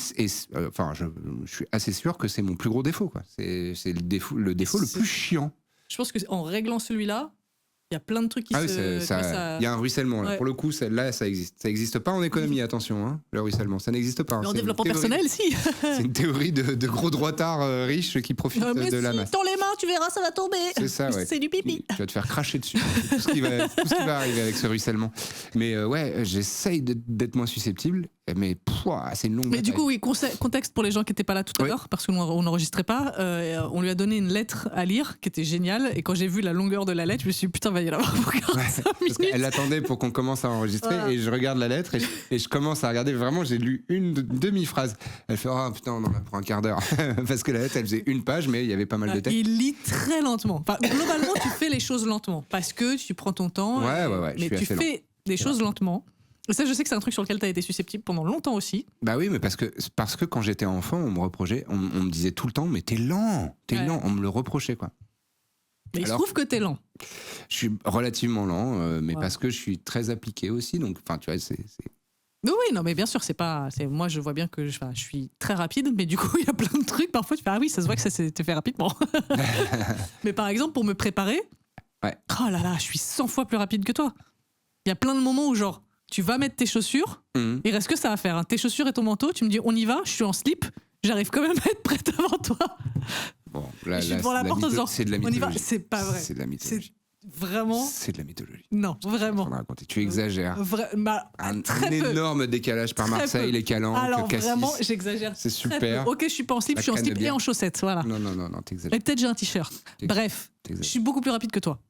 Enfin, je suis assez sûr que c'est mon plus gros défaut, quoi. C'est le défaut le plus chiant. Je pense qu'en réglant celui-là, il y a plein de trucs qui il y a un ruissellement. Là. Pour le coup, là, ça existe. Ça n'existe pas en économie, attention, hein, le ruissellement. Ça n'existe pas. En développement personnel, si. C'est une théorie de gros droitards riches qui profitent de la masse. Dans les mains, tu verras, ça va tomber. C'est ça, ouais. C'est du pipi. Tu vas te faire cracher dessus. tout ce qui va arriver avec ce ruissellement. Mais j'essaye d'être moins susceptible. Mais c'est une longue bataille. Du coup, oui, contexte pour les gens qui n'étaient pas là tout à l'heure, parce qu'on n'enregistrait pas. On lui a donné une lettre à lire qui était géniale. Et quand j'ai vu la longueur de la lettre, je me suis dit, putain, va y en avoir pour 45 minutes. Parce qu'elle attendait pour qu'on commence à enregistrer. Et je regarde la lettre et je commence à regarder. Vraiment, j'ai lu une demi-phrase. Elle fait, putain, on en a pour un quart d'heure. Parce que la lettre, elle faisait une page, mais il y avait pas mal de texte. Il lit très lentement. Enfin, globalement, tu fais les choses lentement. Parce que tu prends ton temps. Mais tu fais les choses lentement. Et ça, je sais que c'est un truc sur lequel tu as été susceptible pendant longtemps aussi. Bah oui, mais parce que quand j'étais enfant, on me reprochait, on me disait tout le temps, mais t'es lent, on me le reprochait, quoi. Mais il se trouve que t'es lent. Je suis relativement lent, mais parce que je suis très appliqué aussi, donc, enfin, tu vois, c'est... Oui, non, mais bien sûr, moi, je vois bien que je suis très rapide, mais du coup, il y a plein de trucs. Parfois, tu fais, oui, ça se voit que ça s'était fait rapidement. Mais par exemple, pour me préparer, oh là là, je suis 100 fois plus rapide que toi. Il y a plein de moments où, genre, tu vas mettre tes chaussures, il reste que ça à faire. Hein. Tes chaussures et ton manteau, tu me dis on y va, je suis en slip, j'arrive quand même à être prête avant toi. Bon, là, je suis devant la porte en disant c'est de la mythologie. On y va, c'est pas vrai. C'est de la mythologie. Vraiment. C'est de la mythologie. Non, vraiment. Tu exagères. Un très énorme décalage par Marseille, les Calanques, alors Cassis. Vraiment, j'exagère. C'est super. Ok, je suis pas en slip, je suis en slip et en chaussettes, voilà. Non, t'exagères. Et peut-être j'ai un t-shirt. Bref, je suis beaucoup plus rapide que toi.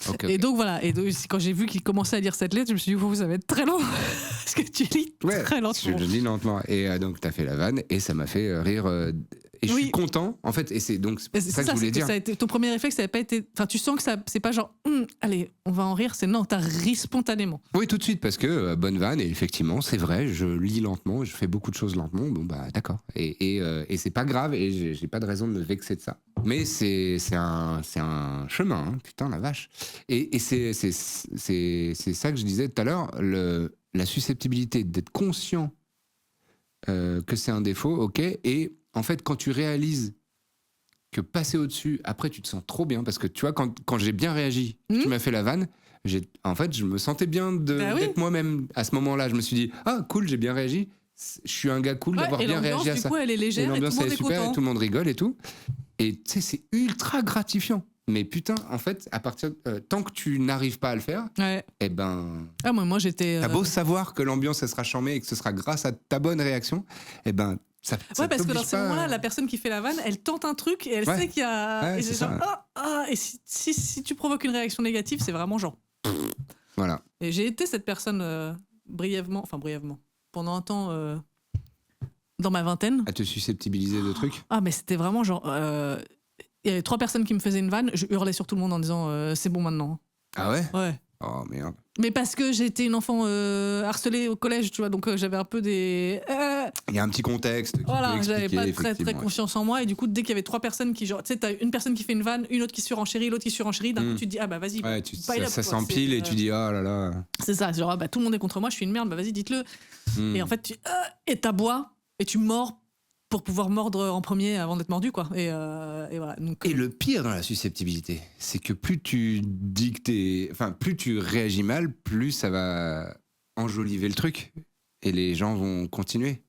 Okay. Et donc voilà, quand j'ai vu qu'il commençait à lire cette lettre, je me suis dit, ça va être très long. Parce que tu lis très lentement. Je lis lentement. Et donc, tu as fait la vanne et ça m'a fait rire. Et je suis content, en fait. Et c'est donc ça que je voulais dire. Ça a été, ton premier réflexe, ça n'a pas été. Enfin, tu sens que c'est pas genre, allez, on va en rire. C'est non, t'as ri spontanément. Oui, tout de suite, parce que bonne vanne. Et effectivement, c'est vrai, je lis lentement, je fais beaucoup de choses lentement. Bon, bah, d'accord. Et c'est pas grave et j'ai pas de raison de me vexer de ça. Mais c'est un chemin, hein, putain, la vache. Et c'est ça que je disais tout à l'heure, la susceptibilité d'être conscient que c'est un défaut, ok. Et en fait, quand tu réalises que passer au-dessus, après, tu te sens trop bien. Parce que tu vois, quand j'ai bien réagi, tu m'as fait la vanne, en fait, je me sentais bien d'être moi-même. À ce moment-là, je me suis dit, ah, cool, j'ai bien réagi. Je suis un gars cool d'avoir bien réagi à ça. Du coup, elle est légère, et l'ambiance, elle est super, et tout le monde rigole et tout. Et tu sais, c'est ultra gratifiant. Mais putain, en fait, tant que tu n'arrives pas à le faire, eh ben. Ah, moi j'étais. T'as beau savoir que l'ambiance, elle sera charmée et que ce sera grâce à ta bonne réaction, eh ben. Ça parce que dans ce moment-là, la personne qui fait la vanne, elle tente un truc et elle sait qu'il y a. Ouais, et c'est genre, et si tu provoques une réaction négative, c'est vraiment genre. Voilà. Et j'ai été cette personne brièvement, pendant un temps dans ma vingtaine. À te susceptibiliser de trucs. Ah, mais c'était vraiment genre. Il y avait 3 personnes qui me faisaient une vanne, je hurlais sur tout le monde en disant c'est bon maintenant. Ah ouais? Ouais. Oh merde. Mais parce que j'étais une enfant harcelée au collège, tu vois, donc j'avais un peu des. Il y a un petit contexte. Voilà, j'avais pas très confiance en moi, et du coup, dès qu'il y avait 3 personnes qui, genre, tu sais, t'as une personne qui fait une vanne, une autre qui surenchérit, l'autre qui surenchérit, d'un coup tu te dis, ah bah vas-y. Ouais, ça s'empile et tu dis, oh là là. C'est ça, genre, tout le monde est contre moi, je suis une merde, bah vas-y, dites-le. Et en fait, et t'aboies, et tu mords pour pouvoir mordre en premier avant d'être mordu, quoi. Et voilà. Donc, et le pire dans la susceptibilité, c'est que plus tu dis que plus tu réagis mal, plus ça va enjoliver le truc. Et les gens vont continuer.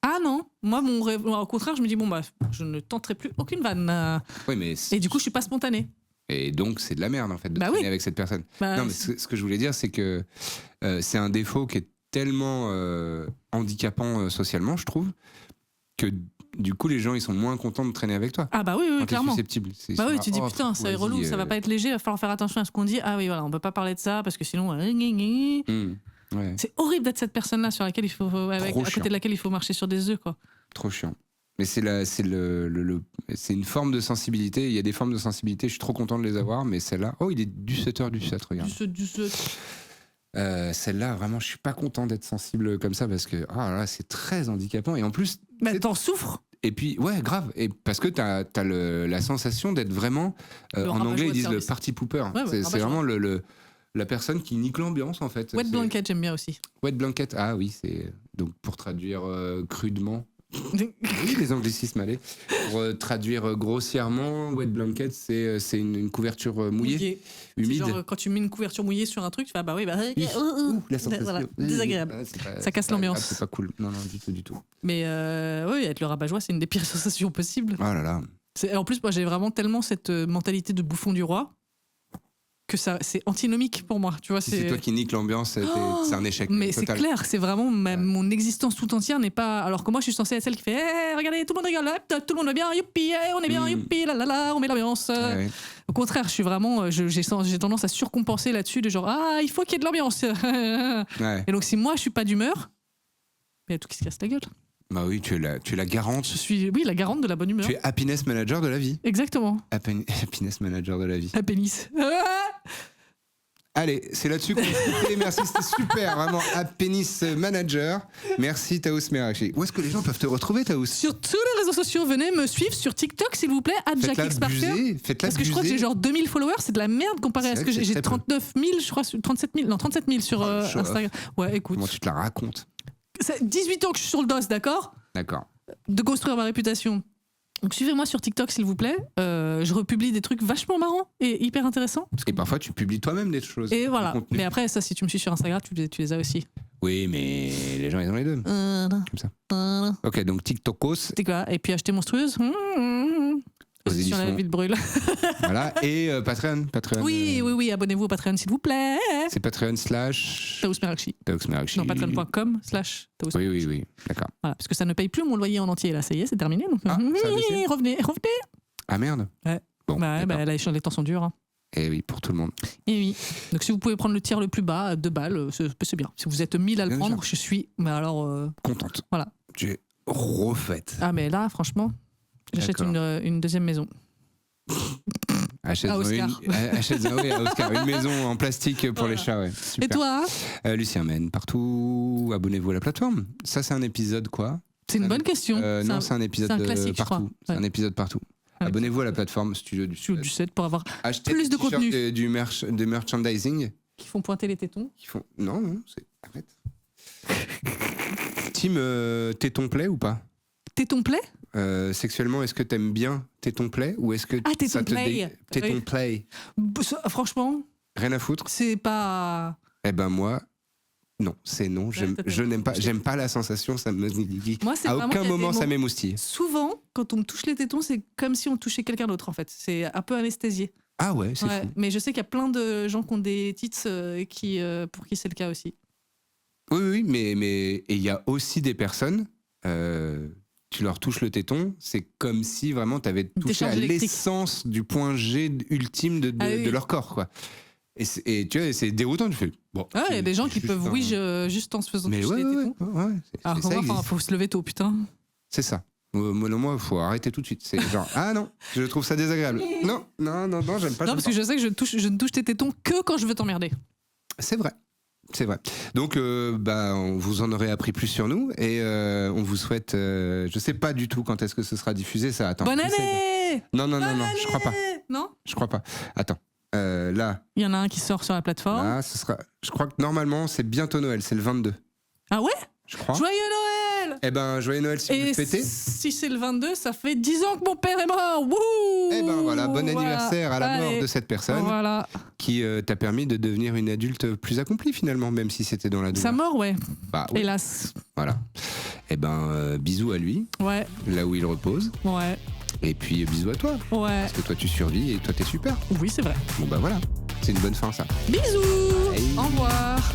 Ah non, moi, au contraire, je me dis, bon, bah, je ne tenterai plus aucune vanne. Oui, mais et du coup, je suis pas spontanée. Et donc, c'est de la merde, en fait, de traîner avec cette personne. Non, mais ce que je voulais dire, c'est que c'est un défaut qui est tellement handicapant socialement, je trouve, que du coup les gens ils sont moins contents de traîner avec toi. Ah bah oui, clairement. Susceptible. Bah oui, tu dis putain, c'est relou, ça va pas être léger, il va falloir faire attention à ce qu'on dit. Ah oui, voilà, on peut pas parler de ça parce que sinon. Ouais. C'est horrible d'être cette personne-là sur laquelle à côté de laquelle il faut marcher sur des œufs, quoi. Trop chiant. Mais c'est une forme de sensibilité. Il y a des formes de sensibilité, je suis trop content de les avoir, mais celle-là, il est du 7h, regarde. Du 7. Celle-là, vraiment, je suis pas content d'être sensible comme ça parce que là, c'est très handicapant. Et en plus. Mais t'en souffres. Et puis, ouais, grave. Et parce que t'as la sensation d'être vraiment. En anglais, ils disent le party pooper. C'est vraiment la personne qui nique l'ambiance, en fait. Wet blanket, j'aime bien aussi. Wet blanket, ah oui, c'est. Donc, pour traduire crudement. Oui, les anglicismes, allez. Pour traduire grossièrement, wet blanket, c'est une couverture mouillée, humide. Genre, quand tu mets une couverture mouillée sur un truc, tu fais bah oui, la sensation. Voilà, désagréable. Ça casse l'ambiance. C'est pas cool. Non, du tout. Mais oui, être le rabat-joie, c'est une des pires sensations possibles. Oh là là. En plus, moi, j'ai vraiment tellement cette mentalité de bouffon du roi que c'est antinomique pour moi, tu vois. C'est toi qui nique l'ambiance, c'est un échec mais total. C'est clair, c'est vraiment mon existence tout entière n'est pas. Alors que moi, je suis censée être celle qui fait regardez, tout le monde rigole, tout le monde va bien, youpi, on est bien, youpi, là là là, on met l'ambiance. Ouais. Au contraire, je suis vraiment, j'ai tendance à surcompenser là-dessus, de genre il faut qu'il y ait de l'ambiance. Ouais. Et donc si moi je suis pas d'humeur, il y a tout qui se casse la gueule. Bah oui, tu es la garante. Je suis la garante de la bonne humeur. Tu es happiness manager de la vie. Exactement. Happiness manager de la vie. Happiness. Allez, c'est là-dessus qu'on va se quitter. Merci, c'était super, vraiment. Happiness manager. Merci Taous Merakchi. Où est-ce que les gens peuvent te retrouver, Taous? Sur tous les réseaux sociaux, venez me suivre sur TikTok, s'il vous plaît, @JackXparker. Parce que je crois que j'ai genre 2000 followers, c'est de la merde comparé à ce que j'ai 39 000, je crois, 37 000 sur Instagram. Ouais, écoute. Comment tu te la racontes? C'est 18 ans que je suis sur le dos, d'accord? D'accord. De construire ma réputation. Donc suivez-moi sur TikTok, s'il vous plaît. Je republie des trucs vachement marrants et hyper intéressants. Et parfois, tu publies toi-même des choses. Et voilà. Mais après, ça, si tu me suis sur Instagram, tu les as aussi. Oui, mais les gens, ils ont les deux. Comme ça. Ok, donc TikTokos. Et puis acheter Monstrueuse. Sur la ville brûle. Voilà. Et Patreon. Oui, abonnez-vous au Patreon, s'il vous plaît. C'est Patreon / Taous Merakchi. Non, patreon.com / Taous Merakchi. Oui, d'accord. Voilà, parce que ça ne paye plus mon loyer en entier, là, ça y est, c'est terminé. Donc... revenez. Ah merde. Ouais. Bon, là, les temps sont durs. Hein. Et oui, pour tout le monde. Et oui. Donc si vous pouvez prendre le tiers le plus bas, 2 balles, c'est bien. Si vous êtes 1000 à le prendre, je suis. Mais alors. Contente. Voilà. Tu es refaite. Ah, mais là, franchement. J'achète une deuxième maison. Achète-en à Oscar. Une maison en plastique pour les chats, ouais. Super. Et toi Lucien Mène, partout. Abonnez-vous à la plateforme. Ça, c'est un épisode quoi? C'est une bonne question. Non, c'est un épisode classique, partout. C'est un épisode partout. Abonnez-vous à la plateforme Studio du 7 pour avoir achetez plus de contenu. Du merchandising. Qui font pointer les tétons. Non, c'est... Arrête. Team téton play ou pas? Téton play? Sexuellement, est-ce que t'aimes bien téton play ou est-ce que téton play. Téton play. Franchement, rien à foutre. C'est pas. Eh ben moi, non, c'est non. Je n'aime pas. J'aime pas la sensation. Ça me. Moi, c'est à aucun moment ça m'émoustille. Souvent, quand on me touche les tétons, c'est comme si on touchait quelqu'un d'autre en fait. C'est un peu anesthésié. Ah ouais, c'est fou. Mais je sais qu'il y a plein de gens qui ont des tits pour qui c'est le cas aussi. Oui, mais il y a aussi des personnes. Tu leur touches le téton, c'est comme si vraiment tu avais touché à l'essence du point G ultime de leur corps, quoi. Et tu vois, c'est déroutant, tu fais. Bon, il y a des gens qui peuvent juste en se faisant toucher les tétons. Alors il faut se lever tôt, putain. C'est ça. Moi, il faut arrêter tout de suite. C'est genre, ah non, je trouve ça désagréable. Non, j'aime pas. Non, parce que je sais que je ne touche tes tétons que quand je veux t'emmerder. C'est vrai. Donc, on vous en aurait appris plus sur nous et on vous souhaite. Je sais pas du tout quand est-ce que ce sera diffusé. Ça, attends. Bonne année. Non, je crois pas. Non, je crois pas. Attends. Là. Il y en a un qui sort sur la plateforme. Là, ce sera. Je crois que normalement, c'est bientôt Noël. C'est le 22. Ah ouais? Je crois. Joyeux Noël! Eh ben, joyeux Noël si vous le fêtez. Si c'est le 22, ça fait 10 ans que mon père est mort. Wouh! Eh ben voilà, bon anniversaire à la mort de cette personne qui t'a permis de devenir une adulte plus accomplie finalement, même si c'était dans la douleur. Sa mort, ouais. Bah, oui. Hélas. Voilà. Eh ben, bisous à lui. Ouais. Là où il repose. Ouais. Et puis bisous à toi. Ouais. Parce que toi tu survis et toi t'es super. Oui, c'est vrai. Bon bah voilà, c'est une bonne fin ça. Bisous. Bye. Au revoir.